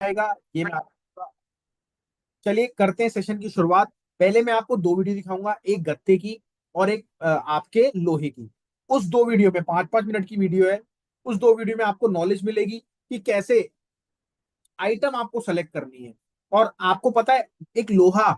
आएगा ये मैं आपको। चलिए करते हैं सेशन की शुरुआत। पहले मैं आपको दो वीडियो दिखाऊंगा, एक गत्ते की और एक आपके लोहे की। उस दो वीडियो में 5-5 मिनट की वीडियो है। उस दो वीडियो में आपको नॉलेज मिलेगी कि कैसे आइटम आपको सेलेक्ट करनी है। और आपको पता है, एक लोहा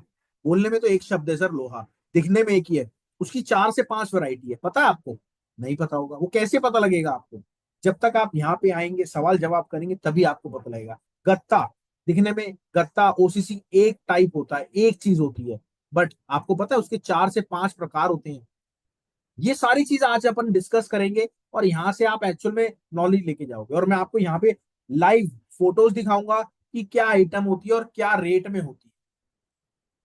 बोलने में तो एक शब्द है सर, लोहा दिखने में एक ही है, उसकी 4 से 5 वैरायटी है। पता है आपको? नहीं पता होगा। वो कैसे पता लगेगा आपको? जब तक आप यहाँ पे आएंगे, सवाल जवाब करेंगे, तभी आपको पता लगेगा। गत्ता दिखने में, गत्ता ओसीसी एक टाइप होता है, एक चीज होती है, बट आपको पता है उसके 4 से 5 प्रकार होते हैं। ये सारी चीज आज अपन डिस्कस करेंगे और यहाँ से आप एक्चुअल में नॉलेज लेके जाओगे। और मैं आपको यहाँ पे लाइव फोटोज दिखाऊंगा कि क्या आइटम होती है और क्या रेट में होती है।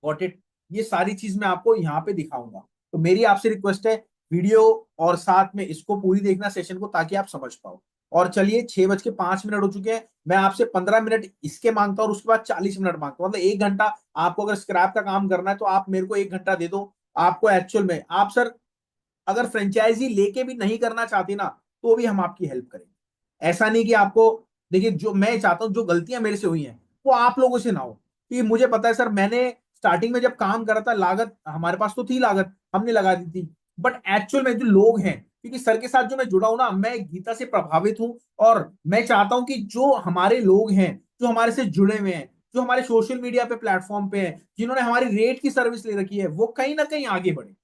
Got it? ये सारी चीज मैं आपको यहाँ पे दिखाऊंगा। तो मेरी आपसे रिक्वेस्ट है, वीडियो और साथ में इसको पूरी देखना सेशन को, ताकि आप समझ पाओ। और चलिए, 6:05 हो चुके हैं। मैं आपसे 15 मिनट इसके मांगता हूँ और उसके बाद 40 मिनट मांगता हूँ, मतलब 1 घंटा। आपको अगर स्क्रैप का काम करना है तो आप मेरे को 1 घंटा दे दो। आपको एक्चुअल में, आप सर अगर फ्रेंचाइजी लेके भी नहीं करना चाहती ना, तो भी हम आपकी हेल्प करेंगे। ऐसा नहीं कि आपको, देखिए जो मैं चाहता हूं, जो गलतियां मेरे से हुई हैं वो आप लोगों से ना हो। कि मुझे पता है सर, मैंने स्टार्टिंग में जब काम करा था, लागत हमारे पास तो थी, लागत हमने लगा दी थी। बट एक्चुअल में जो लोग हैं, क्योंकि सर के साथ जो मैं जुड़ा हूं ना, मैं गीता से प्रभावित हूं। और मैं चाहता हूं कि जो हमारे लोग हैं, जो हमारे से जुड़े हुए हैं, जो हमारे सोशल मीडिया पे प्लेटफॉर्म पे हैं, जिन्होंने हमारी रेट की सर्विस ले रखी है, वो कहीं ना कहीं आगे बढ़े।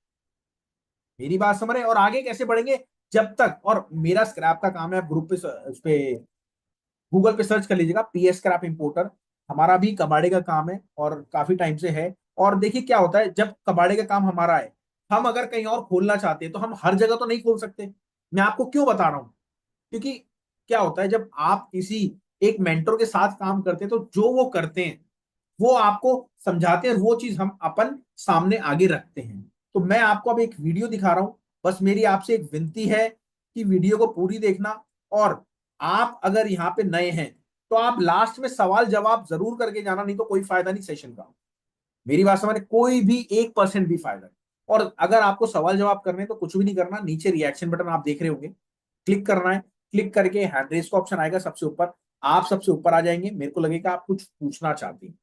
मेरी बात समझ रहे हैं? और आगे कैसे बढ़ेंगे? जब तक, और मेरा स्क्रैप का काम है, आप ग्रुप पे उस पे गूगल पे सर्च कर लीजिएगा, पीएस स्क्रैप इंपोर्टर। हमारा भी कबाड़े का काम है और काफी टाइम से है। और देखिए क्या होता है, जब कबाड़े का काम हमारा है, हम अगर कहीं और खोलना चाहते हैं तो हम हर जगह तो नहीं खोल सकते। मैं आपको क्यों बता रहा हूं? क्योंकि क्या होता है, जब आप किसी एक मेंटर के साथ काम करते हैं, तो जो वो करते हैं वो आपको समझाते हैं, वो चीज हम अपन सामने आगे रखते हैं। तो मैं आपको अब एक वीडियो दिखा रहा हूं। बस मेरी आपसे एक विनती है कि वीडियो को पूरी देखना। और आप अगर यहाँ पे नए हैं तो आप लास्ट में सवाल जवाब जरूर करके जाना, नहीं तो कोई फायदा नहीं सेशन का। मेरी बात समझ, कोई भी 1% भी फायदा नहीं। और अगर आपको सवाल जवाब करने हैं, तो कुछ भी नहीं करना, नीचे रिएक्शन बटन आप देख रहे होंगे, क्लिक करना है। क्लिक करके हैंड रेस का ऑप्शन आएगा सबसे ऊपर, आप सबसे ऊपर आ जाएंगे। मेरे को लगेगा आप कुछ पूछना चाहते हैं।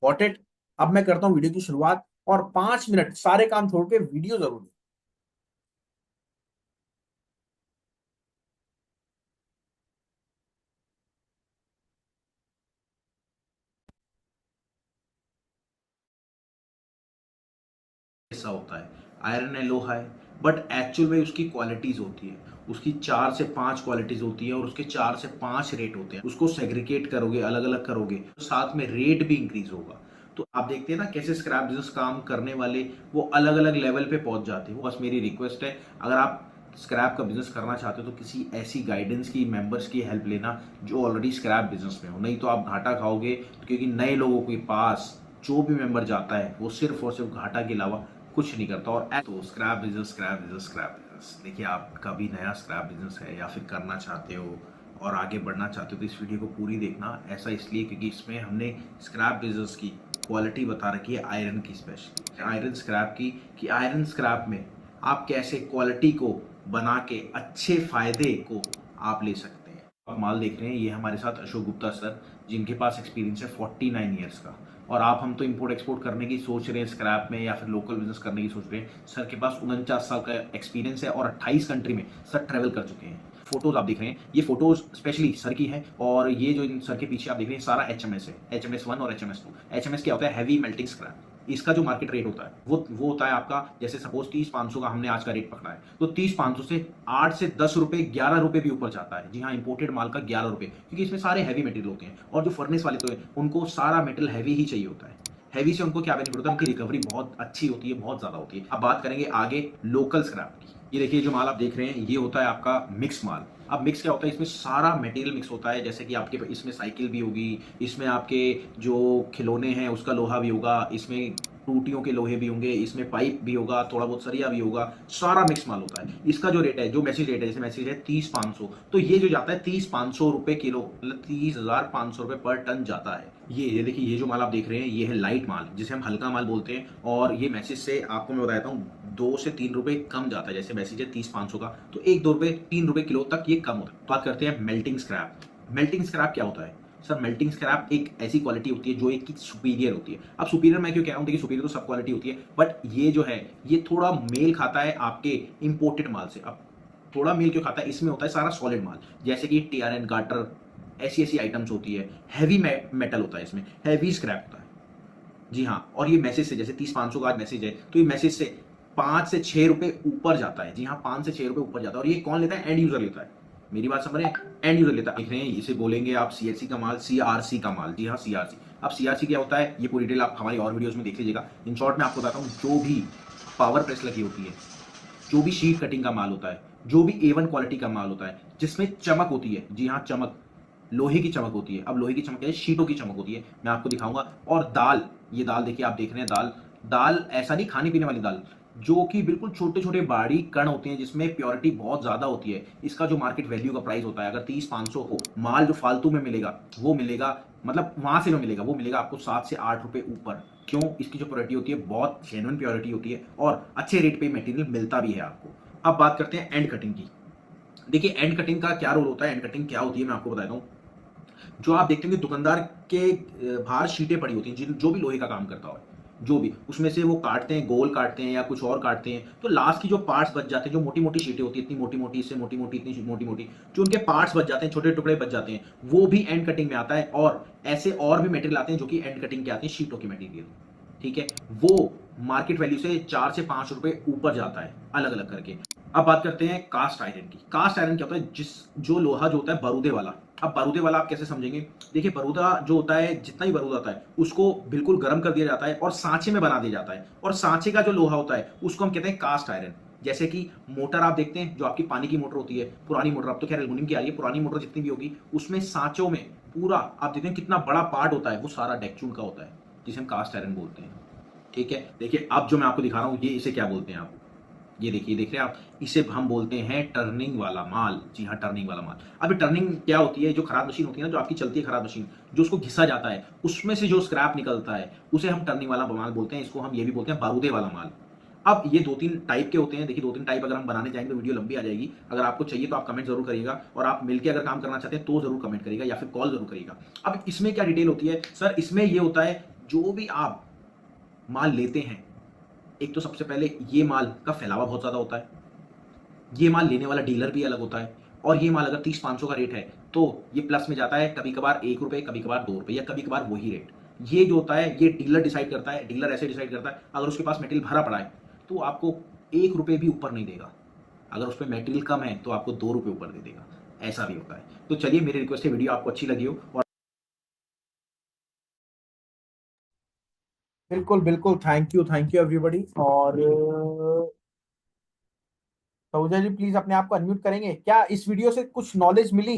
Got it? अब मैं करता हूं वीडियो की शुरुआत, और 5 मिनट सारे काम छोड़ के वीडियो जरूर। ऐसा होता है, आयरन है, लोहा है, बट एक्चुअल में उसकी क्वालिटीज होती है। उसकी 4 से 5 क्वालिटीज होती है और उसके 4 से 5 रेट होते हैं। उसको सेग्रीगेट करोगे, अलग अलग करोगे, तो साथ में रेट भी इंक्रीज होगा। तो आप देखते हैं ना कैसे स्क्रैप बिजनेस काम करने वाले वो अलग अलग लेवल पे पहुंच जाते हैं। बस मेरी रिक्वेस्ट है, अगर आप स्क्रैप का बिजनेस करना चाहते हो तो किसी ऐसी गाइडेंस की, मेंबर्स की हेल्प लेना जो ऑलरेडी स्क्रैप बिजनेस में हो। नहीं तो आप घाटा खाओगे, क्योंकि नए लोगों के पास जो भी मेंबर जाता है वो सिर्फ और सिर्फ घाटा के अलावा कुछ नहीं करता। और तो scrap business, scrap business, scrap business, देखिए आपका भी नया स्क्रैप बिजनेस है या फिर करना चाहते हो और आगे बढ़ना चाहते हो, तो इस वीडियो को पूरी देखना। ऐसा इसलिए क्योंकि इसमें हमने स्क्रैप बिजनेस की क्वालिटी बता रखी है, आयरन की स्पेशली, आयरन स्क्रैप की, कि आयरन स्क्रैप में आप कैसे क्वालिटी को बना के अच्छे फायदे को आप ले सकते हैं। आप माल देख रहे हैं, ये हमारे साथ अशोक गुप्ता सर, जिनके पास एक्सपीरियंस है 49 ईयर्स का। और आप, हम तो इंपोर्ट एक्सपोर्ट करने की सोच रहे हैं स्क्रैप में या फिर लोकल बिजनेस करने की सोच रहे हैं। सर के पास 49 साल का एक्सपीरियंस है और 28 कंट्री में सर ट्रेवल कर चुके हैं। फोटोज आप देख रहे हैं, ये फोटोज स्पेशली सर की हैं। और ये जो सर के पीछे आप देख रहे हैं सारा एचएमएस है, HMS 1 और HMS 2। एचएमएस क्या होता है? Heavy melting scrap. इसका जो मार्केट रेट होता है वो होता है आपका, जैसे सपोज 30-500 का हमने आज का रेट पकड़ा है, तो 30-500 से 8 से 10 रुपए, 11 रुपए भी ऊपर जाता है। जी हाँ, इंपोर्टेड माल का 11 रुपए, क्योंकि इसमें सारे हैवी मटेरियल होते हैं। और जो फर्नेस वाले तो है, उनको सारा मेटल हैवी ही चाहिए होता है। हैवी से उनको क्या बेनिफिट होता है? उनकी रिकवरी बहुत अच्छी होती है, बहुत ज्यादा होती है। अब बात करेंगे आगे लोकल स्क्रैप की। ये देखिए जो माल आप देख रहे हैं, ये होता है आपका मिक्स माल। अब मिक्स क्या होता है? इसमें सारा मटेरियल मिक्स होता है, जैसे कि आपके इसमें साइकिल भी होगी, इसमें आपके जो खिलौने हैं उसका लोहा भी होगा, इसमें टूटियों के लोहे भी होंगे, इसमें पाइप भी होगा, थोड़ा बहुत सरिया भी होगा, सारा मिक्स माल होता है। इसका जो रेट है, जो मैसेज रेट है, जैसे मैसेज है 30-500, तो ये जो जाता है 30-500 रुपए किलो, मतलब 30,500 रुपए पर टन जाता है। ये देखिए, ये जो माल आप देख रहे हैं, ये है लाइट माल, जिसे हम हल्का माल बोलते हैं। और ये मैसेज से आपको मैं बताता हूँ 2 से 3 रुपए कम जाता है। जैसे मैसेज है 30-500 का, तो 1-2 रुपए, 3 रुपए किलो तक ये कम होता है। बात करते हैं मेल्टिंग स्क्रैप। मेल्टिंग स्क्रैप क्या होता है? सर मेल्टिंग स्क्रैप एक ऐसी क्वालिटी होती है जो एक की सुपीरियर होती है। अब सुपीरियर मैं क्यों कह रहा हूँ, देखिए सुपीरियर तो सब क्वालिटी होती है, बट ये जो है ये थोड़ा मेल खाता है आपके इंपोर्टेड माल से। अब थोड़ा मेल क्यों खाता है, इसमें होता है सारा सॉलिड माल, जैसे कि टीआरएन गाटर, ऐसी ऐसी आइटम्स होती है। हैवी मेटल होता है इसमें, हैवी स्क्रैप होता है। जी हाँ, और ये मैसेज से, जैसे 30-500 का आज मैसेज है तो ये मैसेज से 5 से 6 रुपए ऊपर जाता है। जी हाँ, 5 से 6 रुपए ऊपर जाता है। और ये कौन लेता है, एंड यूजर लेता है। मेरी बात समझ रहे हैं, एंड यूजर लेता है। देख रहे हैं, इसे बोलेंगे आप सीएससी का माल, सीआरसी का माल। जी हाँ, सीआरसी। अब सीआरसी क्या होता है, ये पूरी डिटेल आप हमारी और वीडियोस में देख लीजिएगा। इन शॉर्ट में आपको बताता हूँ, जो भी पावर प्रेस लगी होती है, जो भी शीट कटिंग का माल होता है, जो भी A1 क्वालिटी का माल होता है, जिसमें चमक होती है, जी हाँ चमक, लोहे की चमक होती है। अब लोहे की चमक क्या है, शीटों की चमक होती है, मैं आपको दिखाऊंगा। और दाल, ये दाल देखिए, आप देख रहे हैं दाल, दाल ऐसा नहीं खाने पीने वाली दाल, जो कि बिल्कुल छोटे छोटे बारीक कण होते हैं, जिसमें प्योरिटी बहुत ज्यादा होती है। इसका जो मार्केट वैल्यू का प्राइस होता है, अगर 30-500 हो, माल जो फालतू में मिलेगा वो मिलेगा, मतलब वहां से जो मिलेगा वो मिलेगा आपको 7 से 8 रुपए ऊपर। क्यों, इसकी जो प्योरिटी होती है बहुत जेन्युइन प्योरिटी होती है, और अच्छे रेट पे मटेरियल मिलता भी है आपको। अब बात करते हैं एंड कटिंग की। देखिए एंड कटिंग का क्या रोल होता है, एंड कटिंग क्या होती है मैं आपको बताता हूँ। जो आप देखते होंगे दुकानदार के बाहर शीटें पड़ी होती हैं, जो भी लोहे का काम करता हो, जो भी उसमें से वो काटते हैं, गोल काटते हैं या कुछ और काटते हैं, तो लास्ट की जो पार्ट्स बच जाते हैं, जो मोटी मोटी शीटें होती है, इतनी मोटी मोटी, इससे मोटी मोटी, इतनी मोटी मोटी, जो उनके पार्ट्स बच जाते हैं, छोटे टुकड़े बच जाते हैं, वो भी एंड कटिंग में आता है। और ऐसे और भी मटेरियल आते हैं जो कि एंड कटिंग के आते हैं, शीटों की मटेरियल। ठीक है, वो मार्केट वैल्यू से 4 से 5 रुपए ऊपर जाता है, अलग अलग करके। अब बात करते हैं कास्ट आयरन की। कास्ट आयरन क्या होता है, जिस जो लोहा जो होता है बरूदे वाला। अब बरूदे वाला आप कैसे समझेंगे, देखिए बरूदा जो होता है, जितना ही बरूदा आता है उसको बिल्कुल गर्म कर दिया जाता है और सांचे में बना दिया जाता है, और सांचे का जो लोहा होता है उसको हम कहते हैं कास्ट आयरन। जैसे कि मोटर आप देखते हैं, जो आपकी पानी की मोटर होती है, पुरानी मोटर, अब तो खैर एल्युमिनियम की आ रही है, पुरानी मोटर जितनी भी होगी उसमें सांचों में पूरा आप देखते हैं कितना बड़ा पार्ट होता है, वो सारा डेक्चून का होता है, जिसे हम कास्ट आयरन बोलते हैं। ठीक है, देखिए अब जो मैं आपको दिखा रहा हूँ, ये इसे क्या बोलते हैं आप, ये देखिए, देख रहे हैं आप, इसे हम बोलते हैं टर्निंग वाला माल। जी हाँ, टर्निंग वाला माल। अब टर्निंग क्या होती है, जो खराब मशीन होती है ना, जो आपकी चलती है खराब मशीन, जो उसको घिसा जाता है, उसमें से जो स्क्रैप निकलता है उसे हम टर्निंग वाला माल बोलते हैं। इसको हम ये भी बोलते हैं बारूदे वाला माल। अब ये 2-3 टाइप के होते हैं। देखिए 2-3 टाइप अगर हम बनाने जाएंगे तो वीडियो लंबी आ जाएगी। अगर आपको चाहिए तो आप कमेंट जरूर करिएगा, और आप मिलकर अगर काम करना चाहते हैं तो जरूर कमेंट करिएगा या फिर कॉल जरूर करिएगा। अब इसमें क्या डिटेल होती है सर, इसमें ये होता है, जो भी आप माल लेते हैं, एक तो सबसे पहले ये माल का फैलावा बहुत ज्यादा होता है, ये माल लेने वाला डीलर भी अलग होता है, और ये माल अगर 30-500 का रेट है तो ये प्लस में जाता है, कभी कभार 1 रुपए, कभी कभार 2 रुपए, या कभी कभार वही रेट। ये जो होता है ये डीलर डिसाइड करता है। डीलर ऐसे डिसाइड करता है, अगर उसके पास मटेरियल भरा पड़ा है तो आपको 1 रुपए भी ऊपर नहीं देगा, अगर उस पर मटेरियल कम है तो आपको 2 रुपए ऊपर दे देगा, ऐसा भी होता है। तो चलिए, मेरी रिक्वेस्ट है वीडियो आपको अच्छी लगी हो, और बिल्कुल बिल्कुल, थैंक यू एवरीबॉडी। और सऊजा जी प्लीज अपने आप को अनम्यूट करेंगे क्या, इस वीडियो से कुछ नॉलेज मिली,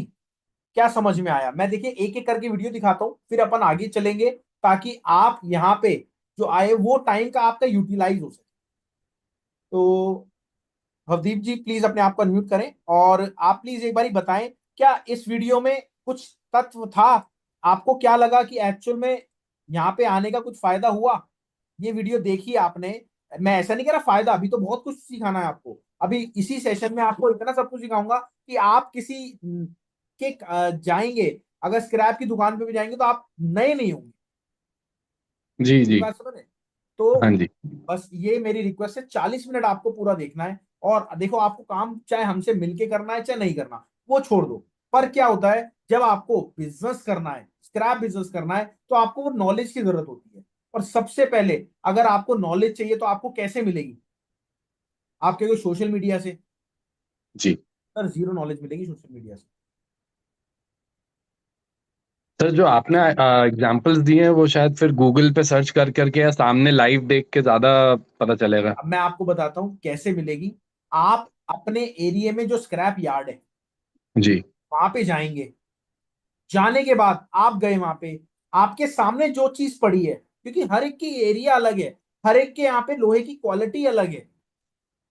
क्या समझ में आया? मैं देखिए एक एक करके वीडियो दिखाता हूँ, फिर अपन आगे चलेंगे, ताकि आप यहाँ पे जो आए वो टाइम का आपका यूटिलाइज हो सके। तो भवदीप जी प्लीज अपने आप को अनम्यूट करें, और आप प्लीज एक बारी बताएं, क्या इस वीडियो में कुछ तत्व था, आपको क्या लगा कि एक्चुअल में यहाँ पे आने का कुछ फायदा हुआ? ये वीडियो देखिए आपने, मैं ऐसा नहीं कह रहा फायदा, अभी तो बहुत कुछ सिखाना है आपको। अभी इसी सेशन में आपको इतना सब कुछ सिखाऊंगा कि आप किसी के जाएंगे, अगर स्क्रैप की दुकान पे भी जाएंगे तो आप नए नहीं होंगे। जी मेरी जी। बात समझ रहे हैं? तो हाँ जी। बस ये मेरी रिक्वेस्ट है, 40 मिनट आपको पूरा देखना है। और देखो, आपको काम चाहे हमसे मिलके करना है चाहे नहीं करना, वो छोड़ दो। पर क्या होता है, जब आपको बिजनेस करना है, स्क्रैप बिजनेस करना है, तो आपको वो नॉलेज की जरूरत होती है। और सबसे पहले अगर आपको नॉलेज चाहिए तो आपको कैसे मिलेगी? आपके कोई सोशल मीडिया से? जी सर जीरो नॉलेज मिलेगी सोशल मीडिया से। सर, जो आपने एग्जांपल्स दिए हैं वो शायद फिर गूगल पे सर्च कर करके या सामने लाइव देख के ज्यादा पता चलेगा। अब मैं आपको बताता हूं कैसे मिलेगी। आप अपने एरिया में जो स्क्रैप यार्ड है जी। वहां पे जाएंगे, जाने के बाद आप गए वहां पे, आपके सामने जो चीज पड़ी है, क्योंकि हर एक की एरिया अलग है, हर एक के यहाँ पे लोहे की क्वालिटी अलग है।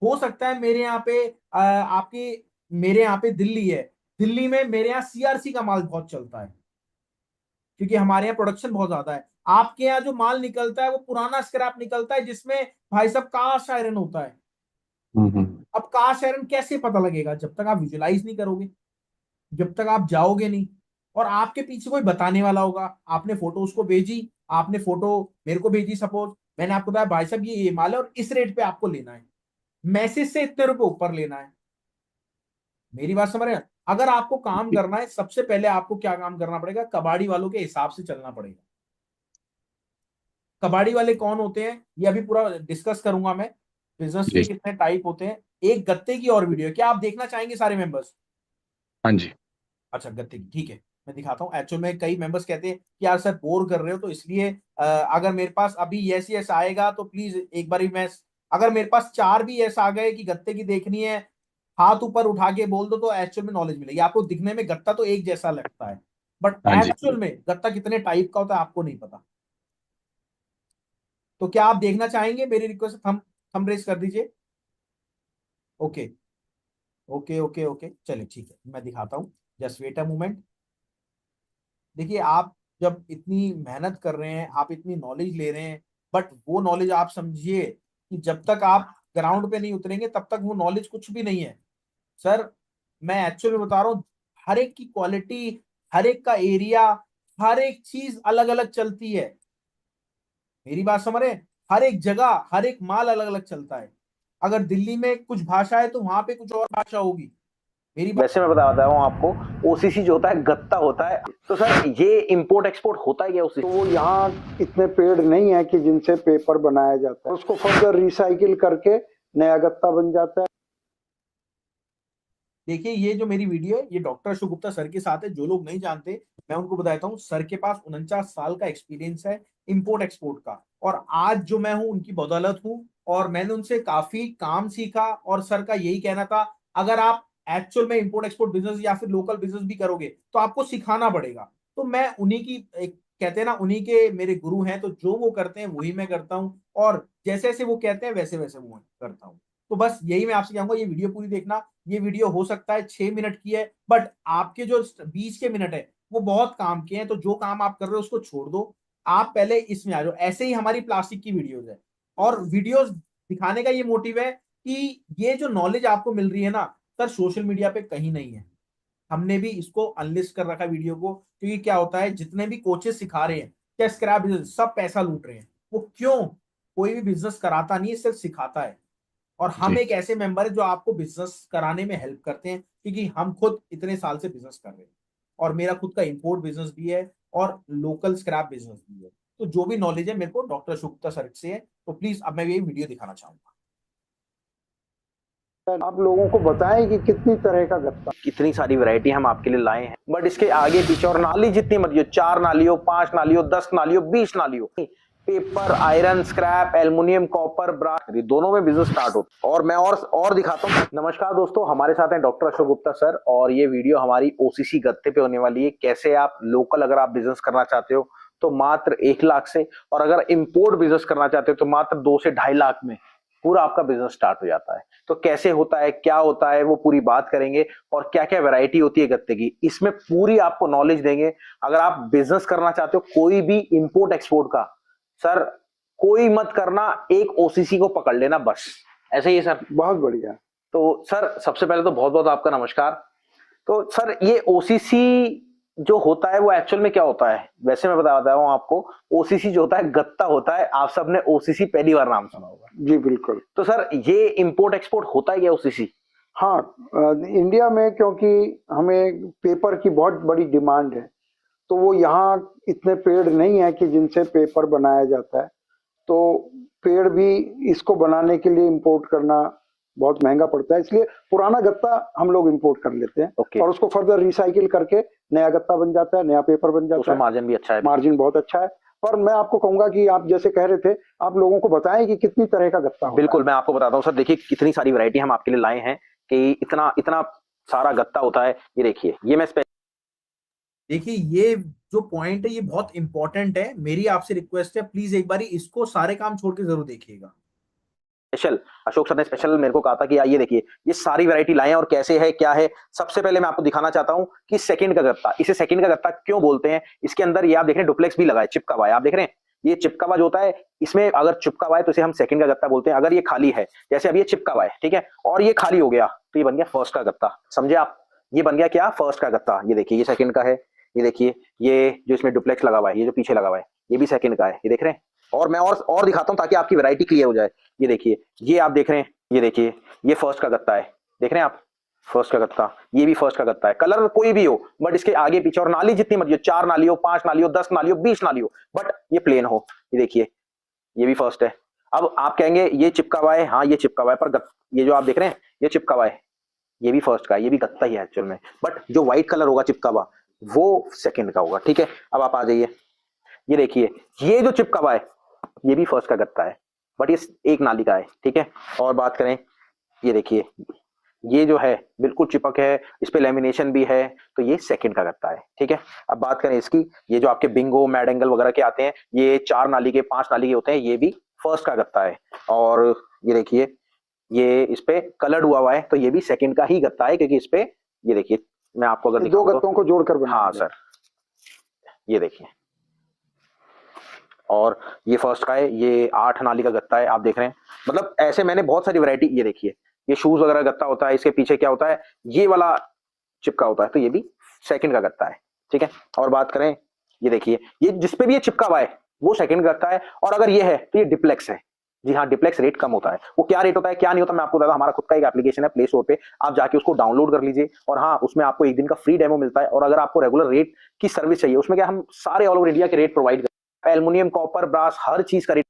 हो सकता है मेरे यहाँ पे आपके, मेरे यहाँ पे दिल्ली है, दिल्ली में मेरे यहाँ सीआरसी का माल बहुत चलता है, क्योंकि हमारे यहाँ प्रोडक्शन बहुत ज्यादा है। आपके यहाँ जो माल निकलता है वो पुराना स्क्रैप निकलता है, जिसमें भाई साहब कास्ट आयरन होता है। हम्म। अब कास्ट आयरन कैसे पता लगेगा? जब तक आप विजुलाइज नहीं करोगे, जब तक आप जाओगे नहीं। और आपके पीछे कोई बताने वाला होगा। आपने फोटो उसको भेजी, आपने फोटो मेरे को भेजी, सपोज मैंने आपको बताया भाई साहब ये माल है और इस रेट पे आपको लेना है, मैसेज से इतने रुपए ऊपर लेना है। मेरी बात समझ रहे हैं? अगर आपको काम करना है, सबसे पहले आपको क्या काम करना पड़ेगा, कबाड़ी वालों के हिसाब से चलना पड़ेगा। कबाड़ी वाले कौन होते हैं ये अभी पूरा डिस्कस करूंगा मैं। बिजनेस के जी। कितने टाइप होते हैं, एक गत्ते की और वीडियो है, क्या आप देखना चाहेंगे सारे मेंबर्स? हाँ जी। अच्छा गत्ते की, ठीक है, मैं दिखाता हूँ। एक्चुअल में कई मेंबर्स कहते हैं कि यार सर बोर कर रहे हो, तो इसलिए अगर मेरे पास अभी यस यस आएगा तो प्लीज एक बार मैं, अगर मेरे पास चार भी यस आ गए कि गत्ते की देखनी है, हाथ ऊपर उठा के बोल दो, तो एक्चुअल में नॉलेज मिलेगी आपको। दिखने में गत्ता तो एक जैसा लगता है, बट हाँ जी। एक्चुअल में गत्ता कितने टाइप का होता है आपको नहीं पता। तो क्या आप देखना चाहेंगे? मेरी रिक्वेस्ट, थम रेस कर दीजिए। ओके ओके ओके ओके, चलिए ठीक है, मैं दिखाता हूँ। Just wait a moment. देखिए आप जब इतनी मेहनत कर रहे हैं, आप इतनी नॉलेज ले रहे हैं, बट वो नॉलेज आप समझिए कि जब तक आप ग्राउंड पे नहीं उतरेंगे तब तक वो नॉलेज कुछ भी नहीं है। सर मैं एक्चुअली बता रहा हूँ, हर एक की क्वालिटी, हर एक का एरिया, हर एक चीज अलग अलग चलती है। मेरी बात समझ रहे हैं? हर एक जगह हर एक माल अलग अलग चलता है। अगर दिल्ली में कुछ भाषा है तो वहां पे कुछ और भाषा होगी। मेरी बात, वैसे मैं बता रहा हूँ आपको, ओसीसी जो होता है गत्ता होता है। तो सर ये इंपोर्ट एक्सपोर्ट होता है क्या ओसीसी? तो वो यहाँ इतने पेड़ नहीं है कि जिनसे पेपर बनाया जाता है, उसको फर्दर रिसाइकिल करके नया गत्ता बन जाता है। देखिए ये जो मेरी वीडियो है ये डॉक्टर अशोक गुप्ता सर के साथ है। जो लोग नहीं जानते मैं उनको बताता हूँ, सर के पास 49 साल का एक्सपीरियंस है इंपोर्ट एक्सपोर्ट का, और आज जो मैं हूँ उनकी बदौलत हूँ। और मैंने उनसे काफी काम सीखा, और सर का यही कहना था, अगर आप एक्चुअल में इंपोर्ट एक्सपोर्ट बिजनेस या फिर लोकल बिजनेस भी करोगे तो आपको सिखाना पड़ेगा। तो मैं उन्हीं की एक, कहते हैं ना, उन्हीं के मेरे गुरु हैं, तो जो वो करते हैं वही मैं करता हूँ, और जैसे जैसे वो कहते हैं वैसे वैसे वो करता हूँ। तो बस यही मैं आपसे कहूंगा, ये वीडियो पूरी देखना। ये वीडियो हो सकता है 6 मिनट की है, बट आपके जो 20 के मिनट है वो बहुत काम के हैं। तो जो काम आप कर रहे हो उसको छोड़ दो, आप पहले इसमें आ जाओ। ऐसे ही हमारी प्लास्टिक की वीडियोज है, और वीडियोज दिखाने का ये मोटिव है कि ये जो नॉलेज आपको मिल रही है ना सर, सोशल मीडिया पे कहीं नहीं है। हमने भी इसको अनलिस्ट कर रखा वीडियो को, क्योंकि क्या होता है, जितने भी कोचेस सिखा रहे हैं क्या स्क्रैप बिजनेस, सब पैसा लूट रहे हैं। वो क्यों? कोई भी बिजनेस कराता नहीं है, सिर्फ सिखाता है। और हम जी। एक ऐसे मेंबर है जो आपको बिजनेस कराने में हेल्प करते हैं, क्योंकि हम खुद इतने साल से बिजनेस कर रहे हैं, और मेरा खुद का इंपोर्ट बिजनेस भी है और लोकल स्क्रैप बिजनेस भी है। तो जो भी नॉलेज है मेरे को डॉक्टर शुक्ता सर से है। तो प्लीज अब मैं ये वीडियो दिखाना चाहूंगा। आप लोगों को बताएं कि कितनी तरह का गत्ता, इतनी सारी वैरायटी हम आपके लिए लाए हैं, बट इसके आगे पीछे, और नाली जितनी मर्जी हो, 4 नाली हो, 5 नाली हो, 10 नाली हो, 20 नाली हो, paper, iron, scrap, aluminium, copper, brass, दोनों में बिजनेस स्टार्ट होता है। और मैं और दिखाता हूँ। नमस्कार दोस्तों, हमारे साथ हैं डॉक्टर अशोक गुप्ता सर, और ये वीडियो हमारी ओसीसी गत्ते पे होने वाली है। कैसे आप लोकल अगर आप बिजनेस करना चाहते हो तो मात्र 1 लाख से, और अगर इंपोर्ट बिजनेस करना चाहते हो तो मात्र 2 से 2.5 लाख में पूरा आपका बिजनेस स्टार्ट हो जाता है। तो कैसे होता है, क्या होता है, वो पूरी बात करेंगे, और क्या क्या वैरायटी होती है गत्ते की, इसमें पूरी आपको नॉलेज देंगे। अगर आप बिजनेस करना चाहते हो कोई भी इंपोर्ट एक्सपोर्ट का, सर कोई मत करना, एक ओसीसी को पकड़ लेना बस, ऐसे ही है सर। बहुत बढ़िया। तो सर सबसे पहले तो बहुत बहुत आपका नमस्कार। तो सर ये ओसीसी जो होता है वो एक्चुअल में क्या होता है? वैसे मैं बता हूं आपको, ओसीसी जो होता है गत्ता होता है। आप सबने ओसीसी पहली बार नाम सुना होगा। जी बिल्कुल। तो सर ये इंपोर्ट एक्सपोर्ट होता है क्या ओसीसी? हाँ, इंडिया में क्योंकि हमें पेपर की बहुत बड़ी डिमांड है, तो वो यहाँ इतने पेड़ नहीं है कि जिनसे पेपर बनाया जाता है। तो पेड़ भी इसको बनाने के लिए इंपोर्ट करना बहुत महंगा पड़ता है, इसलिए पुराना गत्ता हम लोग इंपोर्ट कर लेते हैं। ओके। और उसको फर्दर रिसाइकिल करके नया गत्ता बन जाता है, नया पेपर बन जाता उसमें है। मार्जिन भी अच्छा है। मार्जिन बहुत अच्छा है। पर मैं आपको कहूंगा कि आप जैसे कह रहे थे, आप लोगों को बताएं कि कितनी तरह का गत्ता होता बिल्कुल है। मैं आपको बताता हूँ सर। देखिए कितनी सारी वैरायटी हम आपके लिए लाए हैं कि इतना इतना सारा गत्ता होता है। ये देखिए, ये मैं देखिए ये जो पॉइंट है ये बहुत इंपॉर्टेंट है। मेरी आपसे रिक्वेस्ट है, प्लीज एक बारी इसको सारे काम छोड़ के जरूर देखिएगा। स्पेशल अशोक सर ने स्पेशल मेरे को कहा था कि आइए देखिए ये सारी वैरायटी लाएं और कैसे है क्या है। सबसे पहले मैं आपको दिखाना चाहता हूं कि सेकंड का गत्ता, इसे सेकंड का गत्ता क्यों बोलते हैं। इसके अंदर ये आप देख रहे हैं डुप्लेक्स भी लगा है, चिपका हुआ है, आप देख रहे हैं। ये चिपका हुआ जो होता है, इसमें अगर चिपका हुआ है तो इसे हम सेकंड का गत्ता बोलते हैं। अगर ये खाली है, जैसे अब ये चिपका हुआ है, ठीक है, और ये खाली हो गया, तो ये बन गया फर्स्ट का गत्ता। समझे आप? ये बन गया क्या? फर्स्ट का गत्ता। ये देखिए ये सेकंड का है, ये देखिए, ये जो इसमें डुप्लेक्स लगा हुआ है, ये जो पीछे लगा हुआ है, ये भी सेकंड का है, ये देख रहे हैं। और मैं और दिखाता हूं ताकि आपकी वैरायटी क्लियर हो जाए। ये देखिए, ये आप देख रहे हैं, ये देखिए, ये फर्स्ट का गत्ता है, देख रहे हैं आप, फर्स्ट का गत्ता, ये भी फर्स्ट का गत्ता है। कलर कोई भी हो, बट इसके आगे पीछे और नाली जितनी मर्जी हो, 4 नाली हो, 5 नाली हो, 10 नाली हो, 20 नाली हो, बट ये प्लेन हो। ये देखिए, ये भी फर्स्ट है। अब आप कहेंगे ये चिपका हुआ है, हाँ ये चिपका हुआ है, पर ये जो आप देख रहे हैं ये चिपका हुआ है, ये भी फर्स्ट का है, ये भी गत्ता ही है एक्चुअल में, बट जो व्हाइट कलर होगा चिपका हुआ वो सेकंड का होगा। ठीक है, अब आप आ जाइए, ये देखिए, ये जो चिपका हुआ है ये भी फर्स्ट का गत्ता है, बट ये एक नाली का है। ठीक है, और बात करें, ये देखिए, ये जो है बिल्कुल चिपक है, इस पे लेमिनेशन भी है, तो ये सेकंड का गत्ता है। ठीक है, अब बात करें इसकी, ये जो आपके बिंगो मैड एंगल वगैरह के आते हैं, ये 4 नाली के 5 नाली के होते हैं, ये भी फर्स्ट का गत्ता है। और ये देखिए, ये इस पे कलर्ड हुआ है, तो ये भी सेकंड का ही गत्ता है, क्योंकि इस पे ये देखिए, मैं आपको अगर 2 गत्तों को जोड़कर बना। हाँ सर, ये देखिए, और ये फर्स्ट का है, ये 8 नाली का गत्ता है, आप देख रहे हैं। मतलब ऐसे मैंने बहुत सारी वैरायटी, ये देखिए, ये शूज वगैरह गत्ता होता है, इसके पीछे क्या होता है, ये वाला चिपका होता है, तो ये भी सेकंड का गत्ता है। ठीक है, और बात करें, ये देखिए, ये जिसपे भी ये चिपका हुआ है वो सेकंड गत्ता है, और अगर ये है तो ये डिप्लेक्स है। जी हाँ, डिप्लेक्स रेट कम होता है। वो क्या रेट होता है क्या नहीं होता मैं आपको बताता, हमारा खुद का एक एप्लीकेशन है प्ले स्टोर पे, आप जाके उसको डाउनलोड कर लीजिए, और हाँ उसमें आपको 1 दिन का फ्री डेमो मिलता है। और अगर आपको रेगुलर रेट की सर्विस चाहिए, उसमें क्या हम सारे ऑल ओवर इंडिया के रेट प्रोवाइड करते हैं, एल्युमिनियम, कॉपर, ब्रास, हर चीज का रेट।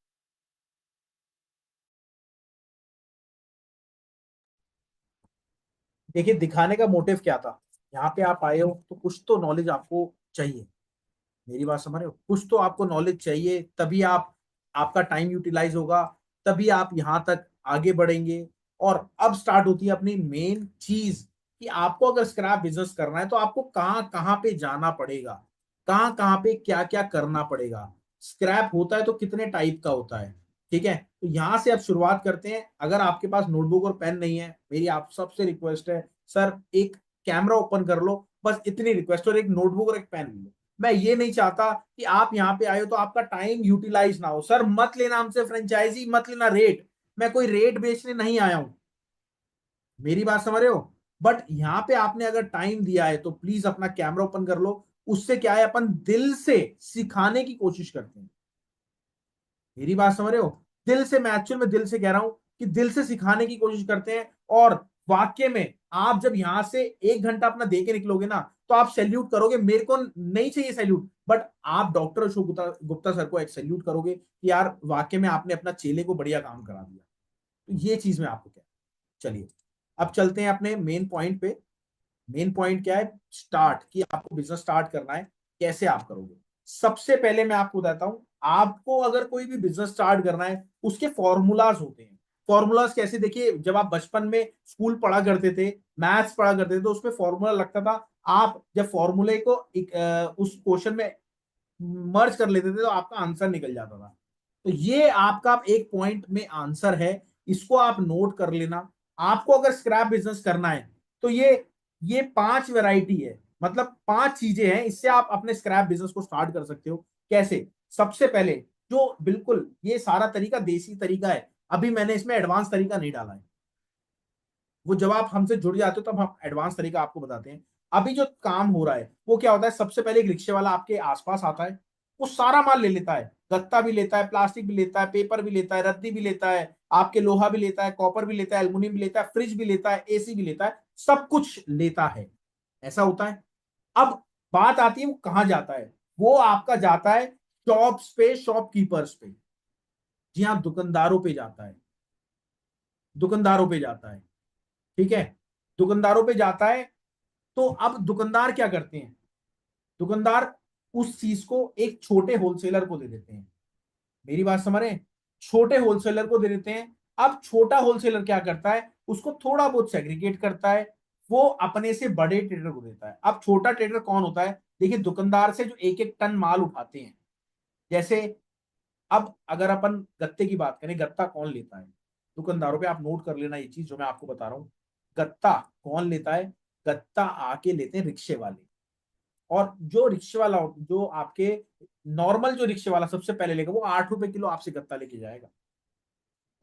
देखिए, दिखाने का मोटिव क्या था, यहाँ पे आप आए हो तो कुछ तो नॉलेज आपको चाहिए। मेरी बात समझ रहे हो, कुछ तो आपको नॉलेज चाहिए, तभी आप, आपका टाइम यूटिलाइज होगा, तभी आप यहाँ तक आगे बढ़ेंगे। और अब स्टार्ट होती है अपनी मेन चीज, कि आपको अगर स्क्रैप बिजनेस करना है तो आपको कहाँ कहाँ पे जाना पड़ेगा, कहाँ कहाँ पे क्या क्या करना पड़ेगा। स्क्रैप होता है तो कितने टाइप का होता है। ठीक है, तो यहाँ से अब शुरुआत करते हैं। अगर आपके पास नोटबुक और पेन नहीं है, मेरी आप सबसे रिक्वेस्ट है, सर एक कैमरा ओपन कर लो, बस इतनी रिक्वेस्ट, और एक नोटबुक और एक पेन लो। मैं ये नहीं चाहता कि आप यहाँ पे आए हो तो आपका टाइम यूटिलाइज ना हो। सर मत लेना हमसे फ्रेंचाइजी, मत लेना रेट, मैं कोई रेट बेचने नहीं आया हूं, मेरी बात समझ रहे हो। बट यहाँ पे आपने अगर टाइम दिया है तो प्लीज अपना कैमरा ओपन कर लो। उससे क्या है, अपन दिल से सिखाने की कोशिश करते हैं, मेरी बात समझ रहे हो। दिल से, मैं एक्चुअल में दिल से कह रहा हूं कि दिल से सिखाने की कोशिश करते हैं। और वाक्य में आप जब यहां से 1 घंटा अपना दे के निकलोगे ना, तो आप सैल्यूट करोगे। मेरे को नहीं चाहिए सैल्यूट, बट आप डॉक्टर अशोक गुप्ता सर को एक सैल्यूट करोगे कि यार वाक्य में आपने अपना चेले को बढ़िया काम करा दिया। तो ये चीज मैं आपको कह, चलिए अब चलते हैं अपने मेन पॉइंट पे। मेन पॉइंट क्या है, स्टार्ट, कि आपको बिजनेस स्टार्ट करना है, कैसे आप करोगे। सबसे पहले मैं आपको बताता हूं, आपको अगर कोई भी बिजनेस स्टार्ट करना है, उसके फॉर्मूलाज होते हैं। फॉर्मूलाज कैसे, देखिए जब आप बचपन में स्कूल पढ़ा करते थे, मैथ्स पढ़ा करते थे, तो उसमें फॉर्मूला लगता था। आप जब फॉर्मूले को उस क्वेश्चन में मर्ज कर लेते थे तो आपका आंसर निकल जाता था। तो ये आपका एक पॉइंट में आंसर है, इसको आप नोट कर लेना। आपको अगर स्क्रैप बिजनेस करना है तो ये 5 वैरायटी है, मतलब 5 चीजें हैं, इससे आप अपने स्क्रैप बिजनेस को स्टार्ट कर सकते हो। कैसे, सबसे पहले, जो बिल्कुल ये सारा तरीका देसी तरीका है, अभी मैंने इसमें एडवांस तरीका नहीं डाला है, वो जब आप हमसे जुड़ जाते हो तब हम एडवांस तरीका आपको बताते हैं। अभी जो काम हो रहा है वो क्या होता है, सबसे पहले एक रिक्शे वाला आपके आसपास आता है, वो सारा माल ले लेता है, गत्ता भी लेता है, प्लास्टिक भी लेता है, पेपर भी लेता है, रद्दी भी लेता है, आपके लोहा भी लेता है, कॉपर भी लेता है, एल्युमिनियम भी लेता है, फ्रिज भी लेता है, एसी भी लेता है, सब कुछ लेता है। ऐसा होता है। अब बात आती है वो कहां जाता है, वो आपका जाता है शॉप्स पे, शॉपकीपर्स पे। जी हाँ, दुकानदारों पे जाता है, दुकानदारों पे जाता है। ठीक है, दुकानदारों पे जाता है। तो अब दुकानदार क्या करते हैं, दुकानदार उस चीज को एक छोटे होलसेलर को दे देते हैं। मेरी बात समझ रहे हैं, छोटे होलसेलर को दे देते हैं। अब छोटा होलसेलर क्या करता है, उसको थोड़ा बहुत सेग्रीगेट करता है, वो अपने से बड़े ट्रेडर को देता है। अब छोटा ट्रेडर कौन होता है, देखिए दुकानदार से जो 1-1 टन माल उठाते हैं, जैसे अब अगर अपन गत्ते की बात करें, गत्ता कौन लेता है दुकानदारों पे, आप नोट कर लेना ये चीज जो मैं आपको बता रहा हूं। गत्ता कौन लेता है, गत्ता आके लेते हैं रिक्शे वाले। और जो रिक्शे वाला, जो आपके नॉर्मल जो रिक्शे वाला सबसे पहले लेगा, वो 8 रुपए किलो आपसे गत्ता लेके जाएगा।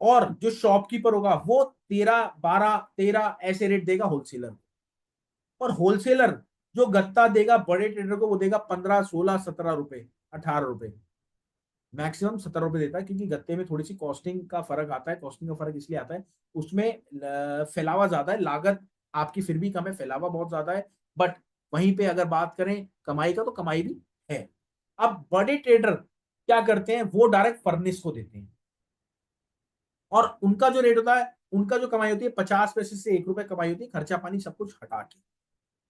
और जो शॉपकीपर होगा वो 13, 12, 13 ऐसे रेट देगा होलसेलर। और होलसेलर जो गत्ता देगा बड़े ट्रेडर को वो देगा 15, 16, 17 रुपए, 18 रुपए, मैक्सिमम 17 रुपए देता है, क्योंकि गत्ते में थोड़ी सी कॉस्टिंग का फर्क आता है। कॉस्टिंग का फर्क इसलिए आता है, उसमें फैलावा ज्यादा है, लागत आपकी फिर भी कम है, फैलावा बहुत ज्यादा है। बट वहीं पे अगर बात करें कमाई का, तो कमाई भी है। अब बड़े ट्रेडर क्या करते हैं, वो डायरेक्ट फर्नेस को देते हैं, और उनका जो रेट होता है, उनका जो कमाई होती है 50 पैसे से 1 रुपए कमाई होती है, खर्चा पानी सब कुछ हटा के।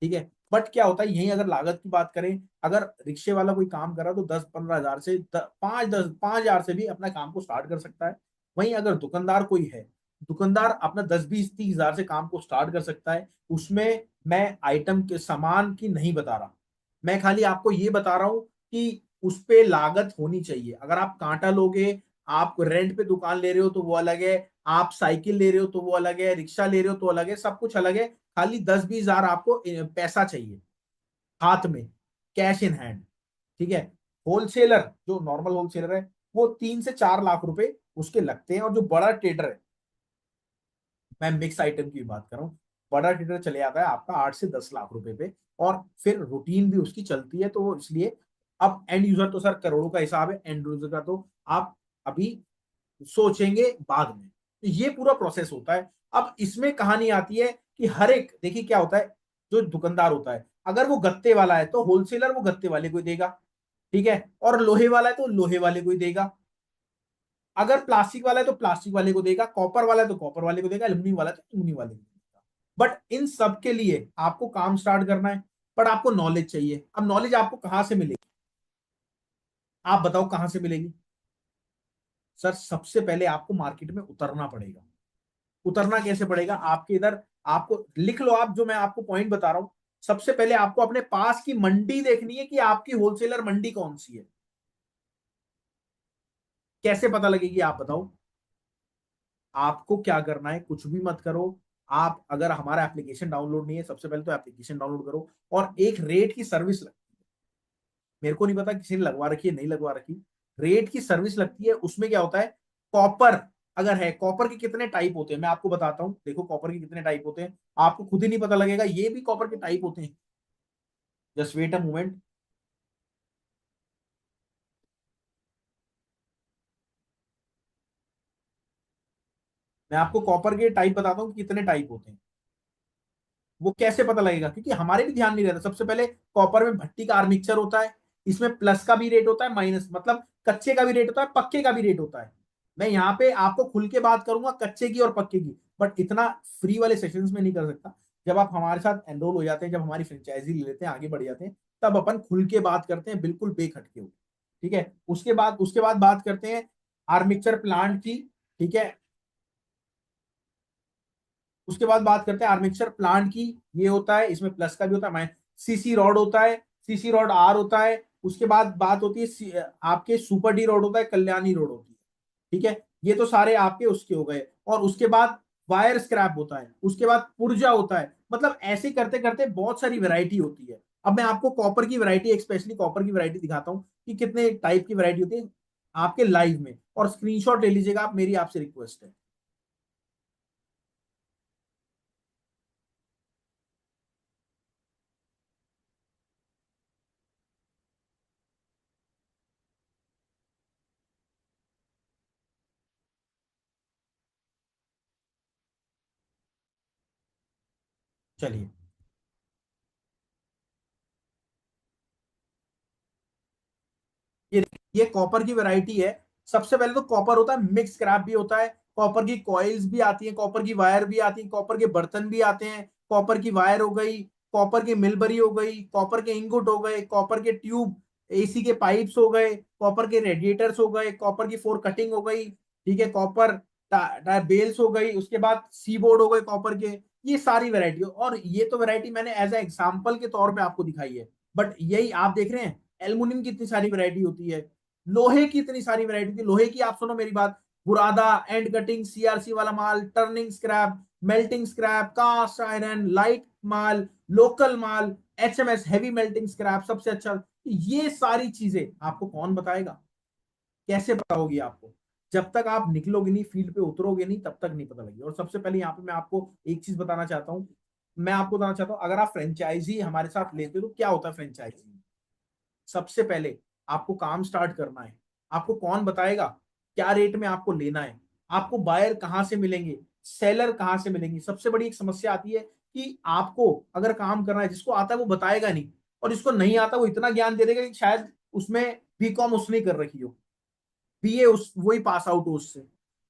ठीक है। बट क्या होता है, यही अगर लागत की बात करें, अगर रिक्शे वाला कोई काम कर रहा है तो 10-15 हजार से 5-10-5 हजार से भी अपना काम को स्टार्ट कर सकता है। वहीं अगर दुकानदार कोई है, दुकानदार अपना 10-20-30 हजार से काम को स्टार्ट कर सकता है। उसमें मैं आइटम के सामान की नहीं बता रहा, मैं खाली आपको ये बता रहा हूं कि उस पे लागत होनी चाहिए। अगर आप कांटा लोगे, आप रेंट पे दुकान ले रहे हो तो वो अलग है, आप साइकिल ले रहे हो तो वो अलग है, रिक्शा ले रहे हो तो अलग है, सब कुछ अलग है। खाली 10-20 हजार आपको पैसा चाहिए हाथ में, कैश इन हैंड। ठीक है। होलसेलर, जो नॉर्मल होलसेलर है, वो 3 से 4 लाख रुपए उसके लगते हैं, और जो बड़ा ट्रेडर है, मैं मिक्स आइटम की बात कर रहा हूँ, बड़ा ट्रेडर चले आता है आपका 8 से 10 लाख रुपए पे, और फिर रूटीन भी उसकी चलती है, तो वो इसलिए। अब एंड यूजर तो सर करोड़ों का हिसाब है, एंड यूजर का तो आप अभी सोचेंगे बाद में। तो ये पूरा प्रोसेस होता है। अब इसमें कहानी आती है कि हर एक, देखिए क्या होता है, जो दुकानदार होता है, अगर वो गत्ते वाला है तो होलसेलर वो गत्ते वाले को ही देगा। ठीक है। और लोहे वाला है तो लोहे वाले को ही देगा। अगर प्लास्टिक वाला है तो प्लास्टिक वाले को देगा, कॉपर वाला है तो कॉपर वाले को देगा, एल्यूमिनियम वाला है तो एल्यूमिनियम वाले को देगा। बट इन सब के लिए आपको काम स्टार्ट करना है, बट आपको नॉलेज चाहिए। अब नॉलेज आपको कहां से मिलेगी, आप बताओ कहां से मिलेगी। सर सबसे पहले आपको मार्केट में उतरना पड़ेगा। उतरना कैसे पड़ेगा, आपके इधर, आपको लिख लो आप, जो मैं आपको पॉइंट बता रहा हूं। सबसे पहले आपको अपने पास की मंडी देखनी है कि आपकी होलसेलर मंडी कौन सी है। कैसे पता लगेगी आप बताओ। आपको क्या करना है, कुछ भी मत करो। आप अगर हमारा एप्लीकेशन डाउनलोड नहीं है, सबसे पहले तो एप्लीकेशन डाउनलोड करो, और एक रेट की सर्विस लगती है, मेरे को नहीं पता किसी ने लगवा रखी है नहीं लगवा रखी, रेट की सर्विस लगती है। उसमें क्या होता है, कॉपर अगर है, कॉपर के कितने टाइप होते हैं मैं आपको बताता हूं। देखो कॉपर के कितने टाइप होते हैं, आपको खुद ही नहीं पता लगेगा, ये भी कॉपर के टाइप होते हैं। Just wait a moment. मैं आपको कॉपर के टाइप बताता हूँ कि कितने टाइप होते हैं। वो कैसे पता लगेगा, क्योंकि हमारे भी ध्यान नहीं रहता। सबसे पहले कॉपर में भट्टी का आर्मिक्चर होता है, इसमें प्लस का भी रेट होता है, माइनस मतलब कच्चे का भी रेट होता है, पक्के का भी रेट होता है। मैं यहाँ पे आपको खुल के बात करूंगा कच्चे की और पक्के की, बट इतना फ्री वाले सेशंस में नहीं कर सकता। जब आप हमारे साथ एनरोल हो जाते हैं, जब हमारी फ्रेंचाइजी ले लेते हैं, आगे बढ़ जाते हैं, तब अपन खुल के बात करते हैं, बिल्कुल बेखटके हो। ठीक है। उसके बाद बात करते हैं आर्मिक्चर प्लांट की। ठीक है। उसके बाद बात करते हैं आर्मेचर प्लांट की। ये होता है, इसमें प्लस का भी होता है, सीसी रॉड होता है, सीसी रॉड आर होता है। उसके बाद बात होती है आपके सुपर डी रोड होता है, कल्याणी रोड होती है। ठीक है। ये तो सारे आपके उसके हो गए। और उसके बाद वायर स्क्रैप होता है, उसके बाद पुर्जा होता है। मतलब ऐसे करते करते बहुत सारी वैरायटी होती है। अब मैं आपको कॉपर की वैरायटी, स्पेशली कॉपर की वैरायटी दिखाता हूँ कि कितने टाइप की वैरायटी होती है आपके लाइव में, और स्क्रीनशॉट ले लीजिएगा आप, मेरी आपसे रिक्वेस्ट है। चलिए, ये कॉपर की वैरायटी है। सबसे पहले तो कॉपर होता है, मिक्स स्क्रैप भी होता है, कॉपर की कॉइल्स भी आती हैं, कॉपर की वायर भी आती है, कॉपर के बर्तन भी आते हैं, कॉपर की वायर हो गई, कॉपर की मिलबरी हो गई, कॉपर के इंगुट हो गए, कॉपर के ट्यूब, एसी के पाइप्स हो गए, कॉपर के रेडिएटर्स हो गए, कॉपर की फोर कटिंग हो गई। ठीक है। कॉपर बेल्स हो गई, उसके बाद सी बोर्ड हो गए कॉपर के। ये सारी वैरायटी, और ये तो वैरायटी मैंने एज ए एग्जाम्पल के तौर पे आपको दिखाई है। बट यही आप देख रहे हैं, एल्युमिनियम की इतनी सारी वैरायटी होती है, लोहे की इतनी सारी वैरायटी थी। लोहे की आप सुनो मेरी बात, बुरादा, एंड कटिंग, सीआरसी वाला माल, turning scrap, melting scrap, cast iron, light माल, लोकल माल, एचएमएस हैवी मेल्टिंग स्क्रैप सबसे अच्छा। ये सारी चीजें आपको कौन बताएगा, कैसे पता होगी आपको, जब तक आप निकलोगे नहीं, फील्ड पे उतरोगे नहीं, तब तक नहीं पता लगेगी। और सबसे पहले यहाँ पे मैं आपको एक चीज बताना चाहता हूँ, मैं आपको बताना चाहता हूँ, अगर आप फ्रेंचाइजी हमारे साथ लेते हो तो क्या होता है फ्रेंचाइजी। सबसे पहले आपको काम स्टार्ट करना है, आपको कौन बताएगा क्या रेट में आपको लेना है, आपको बायर कहाँ से मिलेंगे, सेलर कहाँ से मिलेंगे। सबसे बड़ी एक समस्या आती है कि आपको अगर काम करना है, जिसको आता है वो बताएगा नहीं, और जिसको नहीं आता वो इतना ज्ञान दे देगा कि शायद उसमें बीकॉम उसने कर रखी हो, बीए उस वही पास आउट हो उससे।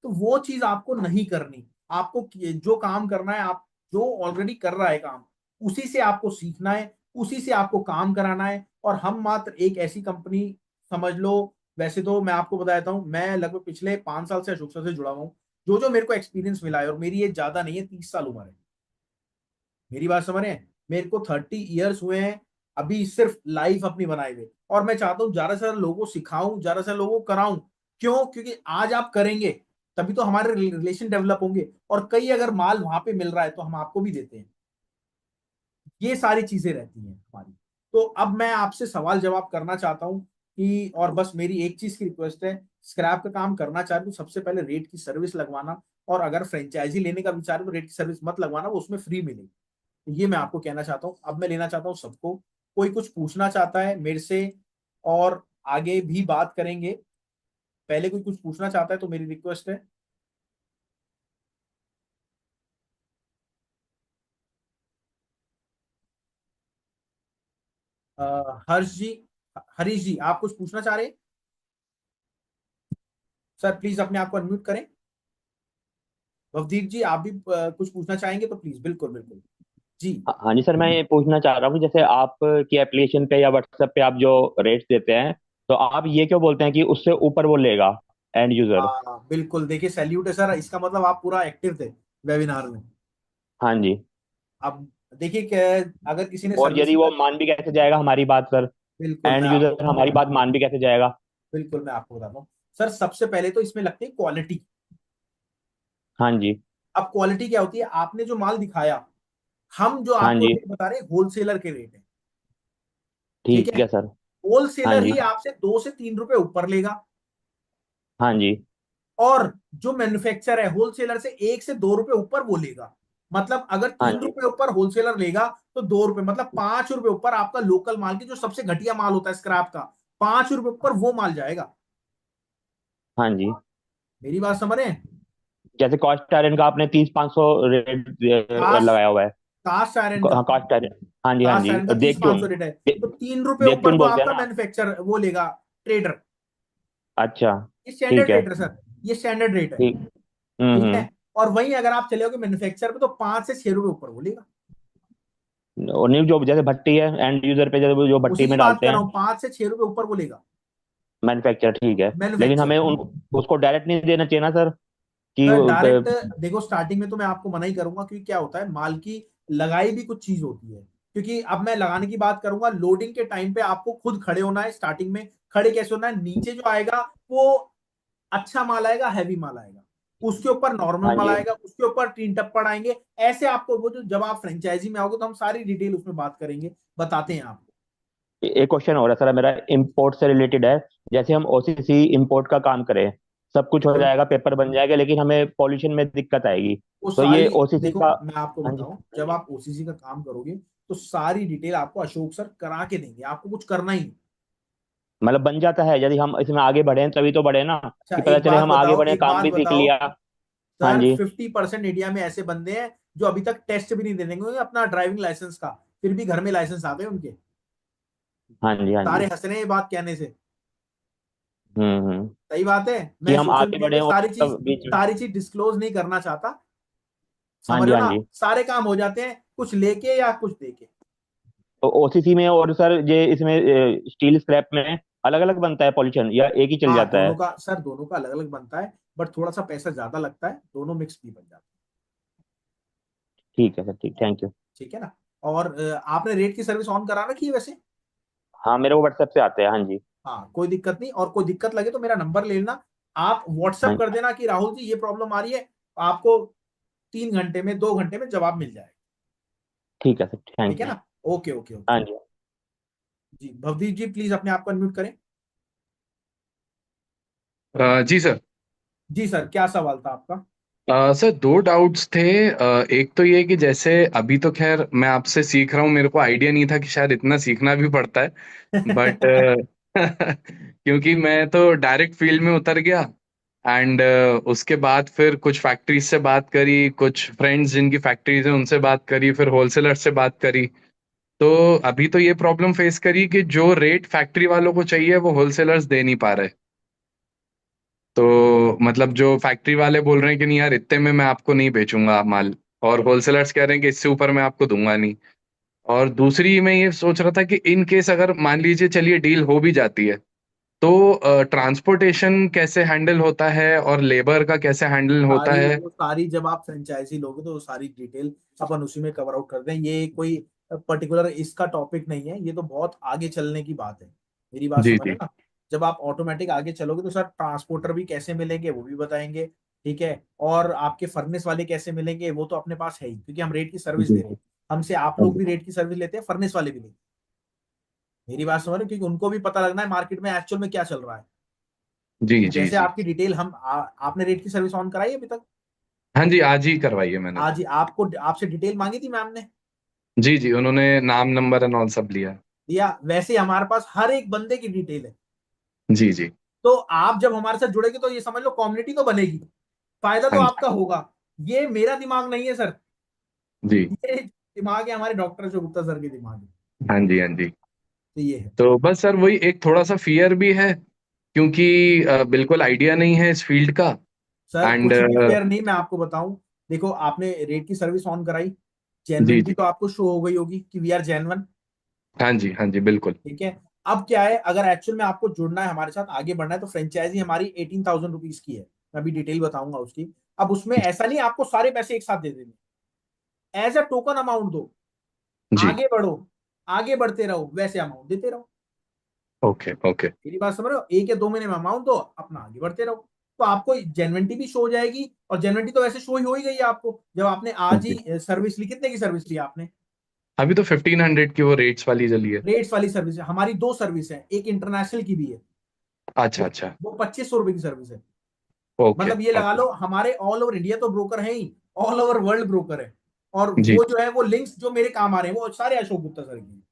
तो वो चीज आपको नहीं करनी। आपको जो काम करना है, आप जो ऑलरेडी कर रहा है काम, उसी से आपको सीखना है, उसी से आपको काम कराना है। और हम मात्र एक ऐसी कंपनी, समझ लो, वैसे तो मैं आपको बता देता हूँ, मैं लगभग पिछले 5 साल से अशोक सर से जुड़ा हुआ हूँ। जो जो मेरे को एक्सपीरियंस मिला है, और मेरी एज ज्यादा नहीं है, 30 साल उम्र है, मेरी बात समझ रहे हैं, मेरे को 30 ईयर्स हुए हैं अभी सिर्फ लाइफ अपनी बनाए हुए। और मैं चाहता हूँ ज्यादा से ज्यादा लोगों को सिखाऊं, ज्यादा से ज्यादा लोगों को कराऊं। क्यों? क्योंकि आज आप करेंगे तभी तो हमारे रिलेशन डेवलप होंगे, और कई अगर माल वहां पे मिल रहा है तो हम आपको भी देते हैं। ये सारी चीजें रहती हैं हमारी। तो अब मैं आपसे सवाल जवाब करना चाहता हूँ कि, और बस मेरी एक चीज की रिक्वेस्ट है, स्क्रैप का काम करना चाहते तो सबसे पहले रेट की सर्विस लगवाना, और अगर फ्रेंचाइजी लेने का विचार है तो रेट की सर्विस मत लगवाना, वो उसमें फ्री मिलेगी। तो ये मैं आपको कहना चाहता हूँ। अब मैं लेना चाहता हूँ सबको, कोई कुछ पूछना चाहता है मेरे से, और आगे भी बात करेंगे। पहले कोई कुछ पूछना चाहता है तो मेरी रिक्वेस्ट है। हर्ष जी, हरीश जी, आप कुछ पूछना चाह रहे हैं? सर प्लीज अपने आप को अनम्यूट करें। भवदीप जी, आप भी कुछ पूछना चाहेंगे तो प्लीज, बिल्कुल बिल्कुल। जी। हाँ जी सर, मैं ये पूछना चाह रहा हूँ कि जैसे आप की एप्लीकेशन पे या व्हाट्सएप पे आप जो रेट्स देते हैं, तो आप ये क्यों बोलते हैं कि उससे ऊपर वो लेगा एंड यूजर? हाँ बिल्कुल, देखिए सैल्यूट है सर, इसका मतलब आप पूरा एक्टिव थे वेबिनार में। हाँ जी। अब देखिए अगर किसी ने और सर्विस यदि वो कर, मान भी कैसे जाएगा हमारी बात सर? बिल्कुल मैं एंड आपको यूजर हमारी बात मान भी कैसे जाएगा? बिल्कुल मैं आपको बताता हूँ। सर सबसे पहले तो इसमें लगती है क्वालिटी। हाँ जी। अब क्वालिटी क्या होती है, आपने जो माल दिखाया, हम जो हाँ आपको जी। रेट बता रहे हैं होलसेलर के रेट है। ठीक ठीक है, है सर। हाँ होलसेलर जी। ही आपसे 2 से 3 रुपए ऊपर लेगा, हाँ जी। और जो मैन्युफैक्चर है होलसेलर से 1 से 2 रुपए ऊपर वो लेगा। मतलब अगर हाँ तीन जी। रुपए ऊपर होलसेलर लेगा तो 2 रुपए, मतलब 5 रुपए ऊपर आपका लोकल माल की, जो सबसे घटिया माल होता है स्क्रैप का, 5 रुपए ऊपर वो माल जाएगा। हाँ जी। मेरी बात समझ रहे हैं? जैसे कॉस्ट आयरन का आपने 30-500 रेट कास्ट लगाया हुआ है। कास्ट आयरन का, हाँ, कॉस्ट आयरन। हाँ जी, हाँ कास्ट जी, आयरन का तीस देख पांच ट्यून। सौ रेट है। दे, तो 3 रुपए देख ऊपर ट्यून तो बोलते हैं आपका ना? मैन्युफैक्चर वो लेगा, ट्रेडर। अच्छा। ये ठीक स्टैंडर्ड है। रेट है सर, ये स्टैंडर्ड रेट है। ठीक। ठीक है। हम्म। और वहीं अगर आप चले हो मैन्युफैक्चर पे तो 5 से 6 रुपए ऊपर वो लेगा। और न्यू जो जैसे भट्टी है एंड यूजर पे, जैसे जो उसी भट्टी की में बात डालते कर रहा हैं। हूँ, 5 से 6 रुपए ऊपर वो लेगा मैन्युफैक्चर ठीक है। लेकिन मैन्युफैक्चर। हमें उन उसको डायरेक्ट नहीं देना चाहिए ना सर? कि सर डायरेक्ट, देखो स्टार्टिंग में तो मैं आपको मना ही करूंगा, क्योंकि क्या होता है, माल की लगाई भी कुछ चीज होती है। क्योंकि अब मैं लगाने की बात करूंगा, लोडिंग के टाइम पे आपको खुद खड़े होना है। स्टार्टिंग में खड़े कैसे होना है, नीचे जो आएगा वो अच्छा माल आएगा, हैवी माल आएगा, उसके ऊपर नॉर्मल हाँ माल जी। आएगा, उसके ऊपर तीन टप्पड़ आएंगे। ऐसे आपको वो, जो जब आप फ्रेंचाइजी में आओगे तो हम सारी डिटेल उसमें बात करेंगे, बताते हैं आपको। एक क्वेश्चन हो रहा है सर मेरा, इंपोर्ट से रिलेटेड है। जैसे हम ओसीसी इंपोर्ट का काम करें, सब कुछ हो बिल्कुल। जाएगा, पेपर बन जाएगा, लेकिन हमें पॉल्यूशन में दिक्कत आएगी। वो तो ये सारी, ओसीसी देखो का। मैं आपको हाँ जी। बताऊं, जब आप ओसीसी का काम करोगे तो सारी डिटेल आपको अशोक सर करा के देंगे, आपको कुछ करना ही नहीं। मतलब बन जाता है, यदि हम इसमें आगे बढ़े तभी तो बढ़े ना, अच्छा कि पता एक चले बात हम आगे बताओ, बढ़े, एक काम बात भी सीख बताओ, लिया। हाँ सर जी। 50% इंडिया में ऐसे बंदे हैं जो अभी तक टेस्ट भी नहीं दे देंगे अपना ड्राइविंग लाइसेंस का, फिर भी घर में लाइसेंस आ गए उनके। हाँ जी। हाँ सारे जी। हंस रहे हैं ये बात कहने से। हम्म। सही बात है, कि मैं हम सोशल आगे मीडिया पे बढ़े और बीच में। सारी चीज डिस्क्लोज नहीं करना चाहता। हाँ समझ जी। रहे हो हाँ ना, जी। सारे काम हो जाते हैं कुछ लेके या कुछ देके। तो ओसीसी में और सर ये इसमें स्टील स्क्रैप में अलग अलग बनता है पॉल्यूशन, या एक ही चल हाँ जाता दोनों है? का सर, दोनों का अलग अलग बनता है, बट थोड़ा सा पैसा ज्यादा लगता है, दोनों मिक्स भी बन जाता ठीक है सर, ठीक, थैंक यू। है। ठीक है ना। और आपने रेट की सर्विस ऑन करा रखी है वैसे? हाँ, मेरे को व्हाट्सएप से आते हैं, हाँ जी। हाँ कोई दिक्कत नहीं, और कोई दिक्कत लगे तो मेरा नंबर ले लेना, आप व्हाट्सअप हाँ कर जी। देना कि राहुल जी ये प्रॉब्लम आ रही है, आपको 3 घंटे में 2 घंटे में जवाब मिल जाएगा। ठीक है सर, ठीक थैंक है यू। ना। Okay okay okay. हाँ जी। जी भवदीप जी, प्लीज अपने आप को अनम्यूट करें। जी सर। जी सर, क्या सवाल था आपका? सर दो डाउट्स थे। एक तो ये कि जैसे अभी तो खैर मैं आपसे सीख रहा हूँ, मेरे को आइडिया नहीं था कि शायद इतना सीखना भी पड़ता है, बट क्योंकि मैं तो डायरेक्ट फील्ड में उतर गया। एंड उसके बाद फिर कुछ फैक्ट्रीज से बात करी, कुछ फ्रेंड्स जिनकी फैक्ट्रीज है उनसे बात करी, फिर होलसेलर से बात करी। तो अभी तो ये प्रॉब्लम फेस करी कि जो रेट फैक्ट्री वालों को चाहिए वो होलसेलर्स दे नहीं पा रहे। तो मतलब जो फैक्ट्री वाले बोल रहे हैं कि नहीं यार इतने में मैं आपको नहीं बेचूंगा माल, और होलसेलर्स कह रहे हैं कि इससे ऊपर मैं आपको दूंगा नहीं। और दूसरी मैं ये सोच रहा था कि इन केस अगर मान लीजिए चलिए डील हो भी जाती है, तो ट्रांसपोर्टेशन कैसे हैंडल होता है और लेबर का कैसे हैंडल होता सारी है। वो सारी जब आप फ्रेंचाइजी लोगे तो वो सारी डिटेल अपन उसी में कवर आउट कर दें। ये कोई पर्टिकुलर इसका टॉपिक नहीं है, ये तो बहुत आगे चलने की बात है। मेरी बात जी समझ रहे जी हैं ना। जब आप ऑटोमेटिक आगे चलोगे तो सर ट्रांसपोर्टर भी कैसे मिलेंगे वो भी बताएंगे। ठीक है। और आपके फर्नेस वाले कैसे मिलेंगे वो तो अपने पास है ही, क्योंकि हम रेट की सर्विस जी दे रहे जी हैं। हमसे आप लोग भी रेट की सर्विस लेते हैं, फर्नेस वाले भी लेते हैं। मेरी बात समझ रहे हो? क्योंकि उनको भी पता लगना है मार्केट में एक्चुअल में क्या चल रहा है। जी तो जी जैसे जी। आपकी डिटेल आपने रेट की सर्विस ऑन कराई अभी तक? हाँ जी, आज ही करवाई है मैंने आज तो। ही आपको आपसे डिटेल मांगी थी मैम ने? जी जी, उन्होंने नाम नंबर एंड ऑल सब लिया। दिया। वैसे ही हमारे पास हर एक बंदे की डिटेल है। जी जी। तो आप जब हमारे साथ जुड़ेंगे तो ये समझ लो कम्युनिटी तो बनेगी। फायदा तो हाँ जी। आपका होगा। ये मेरा दिमाग नहीं है सर। जी। ये दिमाग है हमारे डॉक्टर जो गुप्ता सर के दिमाग है। हाँ जी। हाँ जी। तो ये है। तो बस सर वही एक थोड़ा सा फियर भी है, क्योंकि बिल्कुल आइडिया नहीं है इस फील्ड का। सर एंड कुछ भी फेयर नहीं, मैं आपको बताऊं। देखो आपने रेट की सर्विस ऑन कराई, जी जेन्युइनिटी जी। तो आपको शो हो गई होगी कि वी आर जेन्युइन। हाँ जी, हाँ जी, बिल्कुल। ठीक है। अब क्या है, अगर एक्चुअल में आपको जुड़ना है हमारे साथ आगे बढ़ना है तो फ्रेंचाइजी हमारी 18,000 रुपीज की है। मैं अभी डिटेल बताऊंगा उसकी। अब उसमें ऐसा नहीं आपको सारे पैसे एक साथ दे देंगे। एज अ टोकन अमाउंट दो, जी। आगे बढ़ो, आगे बढ़ते रहो, वैसे अमाउंट देते रहो। Okay okay. मेरी बात समझ रहे हो? 1 या 2 महीने में अमाउंट दो, अपना आगे बढ़ते रहो। तो आपको जेन्युइनिटी भी शो हो जाएगी। और जेन्युइनिटी तो वैसे शो ही हो ही गई है आपको जब आपने आज जी। ही सर्विस ली। कितने की सर्विस ली आपने? अभी तो 1500 की वो रेट्स वाली चली है। रेट्स वाली सर्विस है हमारी, दो सर्विस है, एक इंटरनेशनल की भी है। अच्छा वो अच्छा। वो 2500 रुपए की सर्विस है। ओके मतलब ये लगा ओके। लो हमारे ऑल ओवर इंडिया तो ब्रोकर है ही, ऑल ओवर वर्ल्ड ब्रोकर है। और जी। वो जो है वो लिंक्स जो मेरे काम आ रहे हैं वो सारे अशोक गुप्ता सर के हैं।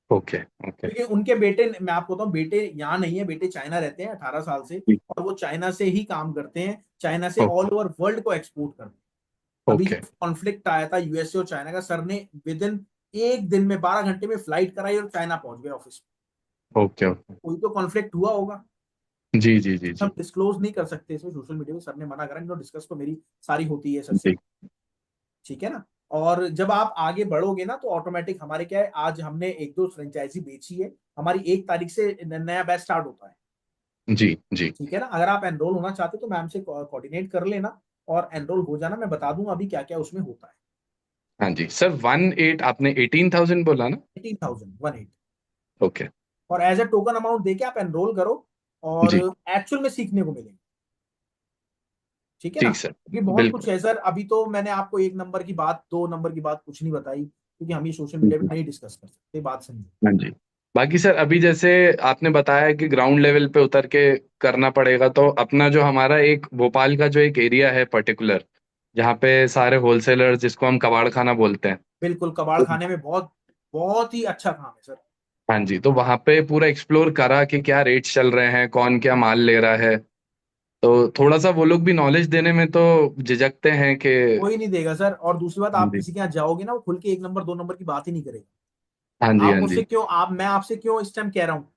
Okay okay. क्योंकि उनके बेटे, मैं आपको बताऊं, बेटे यहाँ नहीं है, बेटे चाइना रहते हैं 18 साल से। जी। और वो चाइना से ही काम करते हैं, चाइना से ओके ऑल ओवर वर्ल्ड को एक्सपोर्ट करते हैं। अभी ओके जब कॉन्फ्लिक्ट आया था यूएसए और चाइना का, सर ने विद इन एक दिन में 12 घंटे में फ्लाइट कराई और चाइना पहुंच गए ऑफिस में। Okay okay. कोई तो कॉन्फ्लिक्ट हुआ होगा। जी जी जी हम जी डिस्क्लोज नहीं कर सकते इसमें, सोशल मीडिया पे सर ने मना करा। डिस्कस तो मेरी सारी होती है सर से। जी। ठीक है ना। और जब आप आगे बढ़ोगे ना तो ऑटोमेटिक हमारे क्या है, आज हमने एक दो फ्रेंचाइजी बेची है। हमारी 1 तारीख से नया बैच स्टार्ट होता है। जी जी। ठीक है ना। अगर आप एनरोल होना चाहते हो तो मैम से कोऑर्डिनेट कर लेना और एनरोल हो जाना। मैं बता दूंगा अभी क्या क्या उसमें होता है। हाँ जी सर, 18 आपने 18,000 बोला ना। 18,000 ओके। और एज ए टोकन अमाउंट देके आप एनरोल करो। और जी। एक्चुअल में सीखने को मिलेगा। ठीक है ना। ठीक सर। क्योंकि बहुत कुछ बिल्कुल। है सर। अभी तो मैंने आपको 1 नंबर की बात, 2 नंबर की बात कुछ नहीं बताई, क्योंकि हम ये सोशल मीडिया पे नहीं डिस्कस कर सकते। बात समझे? हाँ जी। बाकी सर अभी जैसे आपने बताया कि ग्राउंड लेवल पे उतर के करना पड़ेगा, तो अपना जो हमारा एक भोपाल का जो एक एरिया है पर्टिकुलर, जहाँ पे सारे होलसेलर्स जिसको हम कबाड़ खाना बोलते हैं। बिल्कुल, कबाड़ खाने में बहुत बहुत ही अच्छा काम है सर। हाँ जी, तो वहाँ पे पूरा एक्सप्लोर करा कि क्या रेट्स चल रहे हैं, कौन क्या माल ले रहा है। तो थोड़ा सा वो लोग भी नॉलेज देने में तो झिझकते हैं कि। कोई नहीं देगा सर। और दूसरी बात, हाँ आप जी। किसी के यहाँ जाओगे ना वो खुल के 1 नंबर 2 नंबर की बात ही नहीं करेगा। हाँ जी। आप हाँ मुझसे जी। क्यों, आप मैं आपसे क्यों इस टाइम कह रहा हूँ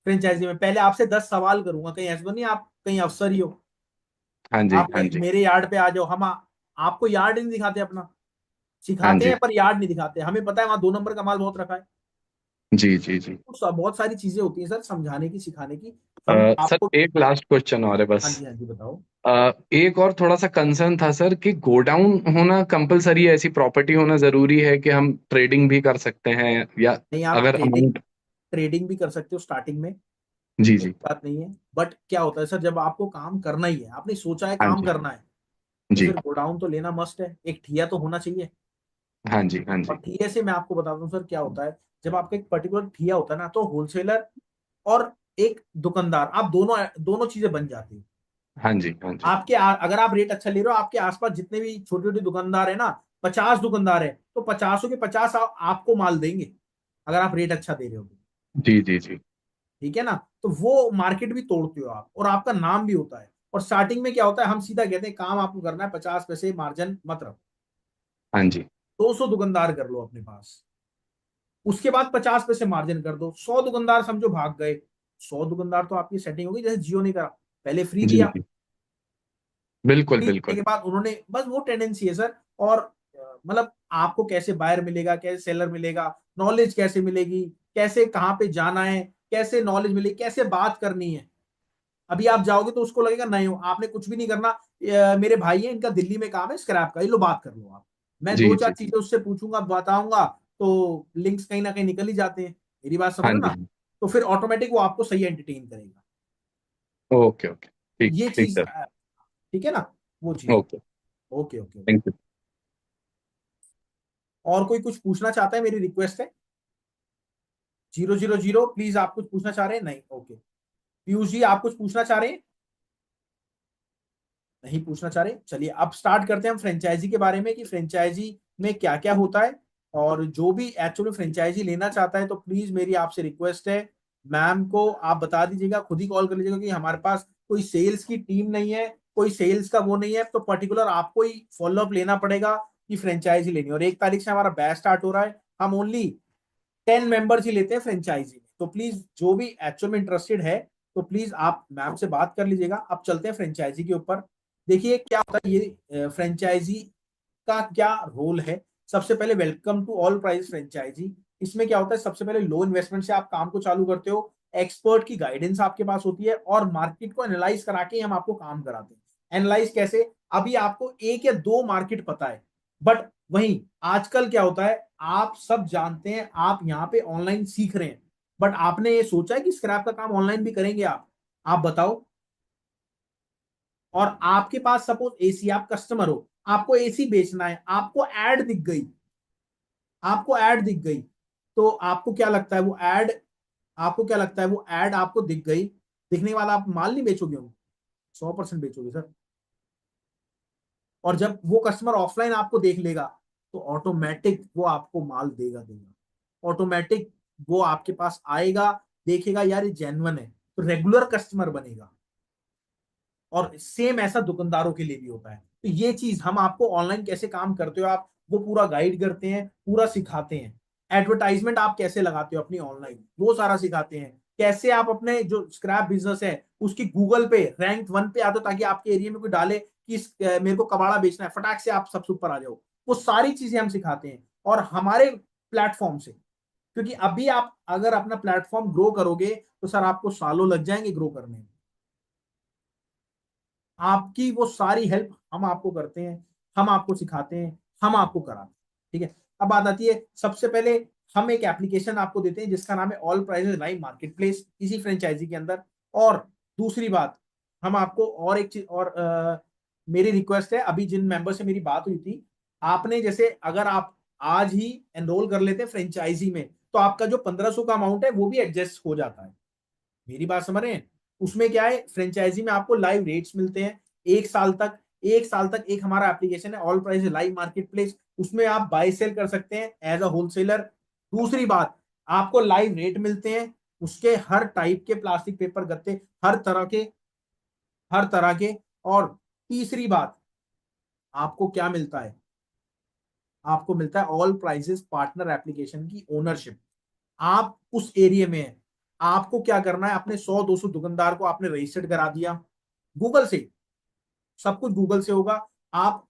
फ्रेंचाइजी में, पहले आपसे 10 सवाल करूंगा। कहीं ऐसा तो नहीं आप कहीं अफसर ही हो, हाँ जी। आप हाँ जी। मेरे यार्ड पे आ जाओ। आपको यार्ड नहीं दिखाते अपना, हाँ सिखाते जी। हैं पर यार्ड नहीं दिखाते। हमें पता है वहां 2 नंबर का माल बहुत रखा है। जी जी जी। तो बहुत सारी चीजें होती हैं सर समझाने की, सिखाने की। हम सर आपको। एक लास्ट क्वेश्चन और है हाँ बस। जी, हाँ जी, बताओ। एक और थोड़ा सा कंसर्न था सर कि गोडाउन होना कंपलसरी है, ऐसी प्रॉपर्टी होना जरूरी है कि हम ट्रेडिंग भी कर सकते हैं, या नहीं, आप अगर ट्रेडिंग अमाउंट। ट्रेडिंग भी कर सकते हो स्टार्टिंग में। जी कोई जी। बात नहीं है। बट क्या होता है सर, जब आपको काम करना ही है, आपने सोचा है हाँ काम जी। करना है, तो जी। फिर गोडाउन तो लेना मस्ट है। एक ठिया तो होना चाहिए। हाँ जी। हाँ और जी। ठिये से मैं आपको बताता हूँ सर क्या होता है। जब आपका एक पर्टिकुलर ठिया होता है ना, तो होलसेलर और एक दुकानदार, आप दोनों दोनों चीजें बन जाती है। हाँ जी, हाँ जी। अगर आप रेट अच्छा ले रहे हो, आपके आसपास जितने भी छोटे छोटे दुकानदार है ना, 50 दुकानदार है, तो 50 के 50 आपको माल देंगे, अगर आप रेट अच्छा दे रहे हो तो। जी जी जी। ठीक है ना, तो वो मार्केट भी तोड़ते हो आप, और आपका नाम भी होता है। और स्टार्टिंग में क्या होता है, हम सीधा कहते हैं काम आपको करना है, 50 पैसे मार्जिन मत रखो, हाँ जी। 200 दुकानदार कर लो अपने पास, उसके बाद 50 पैसे मार्जिन कर दो, 100 दुकानदार समझो भाग गए, 100 दुकानदार तो आपकी सेटिंग होगी, जैसे जियो ने करा, पहले फ्री जी दिया, जी। बिल्कुल फ्री देने बिल्कुल। के बाद उन्होंने, बस वो टेंडेंसी है सर। और मतलब आपको कैसे बायर मिलेगा, कैसे सेलर मिलेगा, नॉलेज कैसे मिलेगी, कैसे कहाँ पे जाना है, कैसे नॉलेज मिलेगी, कैसे बात करनी है। अभी आप जाओगे तो उसको लगेगा नहीं हो, आपने कुछ भी नहीं करना, मेरे भाई है, इनका दिल्ली में काम है स्क्रैप का, ये लो बात कर लो आप, मैं जी दो चार जी। चीजें उससे पूछूंगा, बताऊंगा, तो लिंक्स कहीं ना कहीं निकल ही जाते हैं, मेरी बात समझ हाँ रहे हो जी। ना। तो फिर ऑटोमेटिक वो आपको सही एंटरटेन करेगा। Okay okay. तो ठीक ये ठीक चीज सर। ठीक है ना, वो चीज। Okay. Okay okay okay. Thank you. और कोई कुछ पूछना चाहता है, मेरी रिक्वेस्ट है। 000 प्लीज, आप कुछ पूछना चाह रहे हैं? नहीं, ओके। पीयूष जी, आप कुछ पूछना चाह रहे हैं? नहीं पूछना चाह रहे, चलिए अब स्टार्ट करते हैं हम फ्रेंचाइजी के बारे में, कि फ्रेंचाइजी में क्या क्या होता है। और जो भी एक्चुअली फ्रेंचाइजी लेना चाहता है, तो प्लीज मेरी आपसे रिक्वेस्ट है, मैम को आप बता दीजिएगा, खुद ही कॉल कर लीजिएगा, क्योंकि हमारे पास कोई सेल्स की टीम नहीं है, कोई सेल्स का वो नहीं है, तो पर्टिकुलर आपको ही फॉलोअप लेना पड़ेगा कि फ्रेंचाइजी लेनी है। और 1 तारीख से हमारा बैच स्टार्ट हो रहा है, हम ओनली 10 मेंबर्स ही लेते हैं फ्रेंचाइजी में। तो प्लीज जो भी एक्चुअल में इंटरेस्टेड है, तो प्लीज आप मैम से बात कर लीजिएगा। अब चलते हैं फ्रेंचाइजी के ऊपर। देखिए क्या होता है ये फ्रेंचाइजी का क्या रोल है। सबसे पहले welcome to all price franchisee. इसमें क्या होता है, सबसे पहले लो इन्वेस्टमेंट से आप काम को चालू करते हो, एक्सपर्ट की गाइडेंस आपके पास होती है, और मार्केट को एनालाइज करा के हम आपको काम कराते हैं। एनालाइज कैसे, अभी आपको एक या दो मार्केट पता है, बट वहीं आजकल क्या होता है, आप सब जानते हैं, आप यहाँ पे ऑनलाइन सीख रहे हैं, बट आपने ये सोचा है कि स्क्रैप का काम ऑनलाइन भी करेंगे आप बताओ। और आपके पास सपोज एसी, आप कस्टमर हो, आपको एसी बेचना है, आपको ऐड दिख गई, आपको ऐड दिख गई, तो आपको क्या लगता है वो ऐड, आपको क्या लगता है वो ऐड आपको दिख गई, दिखने के बाद आप माल नहीं बेचोगे? 100% बेचोगे सर। और जब वो कस्टमर ऑफलाइन आपको देख लेगा, तो ऑटोमेटिक वो आपको माल देगा देगा, ऑटोमेटिक वो आपके पास आएगा, देखेगा यार ये जेन्युइन है, तो रेगुलर कस्टमर बनेगा। और सेम ऐसा दुकानदारों के लिए भी होता है। तो ये चीज हम आपको ऑनलाइन कैसे काम करते हो आप, वो पूरा गाइड करते हैं, पूरा सिखाते हैं। एडवर्टाइजमेंट आप कैसे लगाते हो अपनी ऑनलाइन, वो सारा सिखाते हैं। कैसे आप अपने जो स्क्रैप बिजनेस है उसकी गूगल पे रैंक 1 पे आते हो, ताकि आपके एरिया में कोई डाले कि मेरे को कबाड़ा बेचना है, फटाक से आप सबसे ऊपर आ जाओ। वो सारी चीजें हम सिखाते हैं, और हमारे प्लेटफॉर्म से। क्योंकि अभी आप अगर अपना प्लेटफॉर्म ग्रो करोगे, तो सर आपको सालों लग जाएंगे ग्रो करने में। आपकी वो सारी हेल्प हम आपको करते हैं, हम आपको सिखाते हैं, हम आपको कराते हैं। ठीक है, अब बात आती है, सबसे पहले हम एक एप्लीकेशन आपको देते हैं जिसका नाम है all prices live market place, इसी फ्रेंचाइजी के अंदर। और दूसरी बात, हम आपको और एक चीज और मेरी रिक्वेस्ट है, अभी जिन मेंबर से मेरी बात हुई थी, आपने जैसे अगर आप आज ही एनरोल कर लेते फ्रेंचाइजी में, तो आपका जो 1500 का अमाउंट है वो भी एडजस्ट हो जाता है। मेरी बात समझ रहे हैं? उसमें क्या है, फ्रेंचाइजी में आपको लाइव रेट्स मिलते हैं 1 साल तक। 1 साल तक एक हमारा एप्लीकेशन है all price live market place, उसमें आप बाय सेल कर सकते हैं एज अ होलसेलर। दूसरी बात, आपको लाइव रेट मिलते हैं, उसके हर टाइप के प्लास्टिक पेपर गत्ते, हर तरह के, हर तरह के। और तीसरी बात, आपको क्या मिलता है, आपको मिलता है ऑल प्राइजेस पार्टनर एप्लीकेशन की ओनरशिप। आप उस एरिया में हैं, आपको क्या करना है, अपने 100-200 दुकानदार को आपने रजिस्टर्ड करा दिया गूगल से, सब कुछ गूगल से होगा। आप,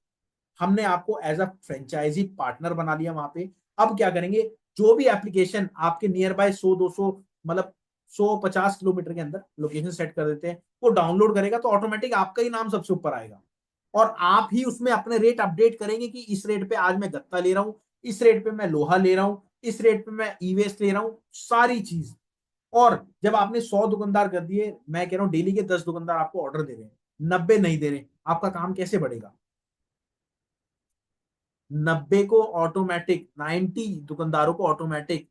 हमने आपको एज अ फ्रेंचाइजी पार्टनर बना लिया वहां पे। अब क्या करेंगे, जो भी एप्लीकेशन आपके नियर बाय 100-200, मतलब 150 किलोमीटर के अंदर लोकेशन सेट कर देते हैं, वो डाउनलोड करेगा, तो ऑटोमेटिक आपका ही नाम सबसे ऊपर आएगा। और आप ही उसमें अपने रेट अपडेट करेंगे कि इस रेट पे आज मैं गत्ता ले रहा हूं, इस रेट पे मैं लोहा ले रहा हूं, इस रेट पे मैं ई वेस्ट ले रहा हूं, सारी चीज। और जब आपने 100 दुकानदार कर दिए, मैं कह रहा हूं डेली के 10 दुकानदार आपको ऑर्डर दे रहे हैं, 90 नहीं दे रहे, आपका काम कैसे बढ़ेगा? 90 को ऑटोमेटिक, 90 दुकानदारों को ऑटोमेटिक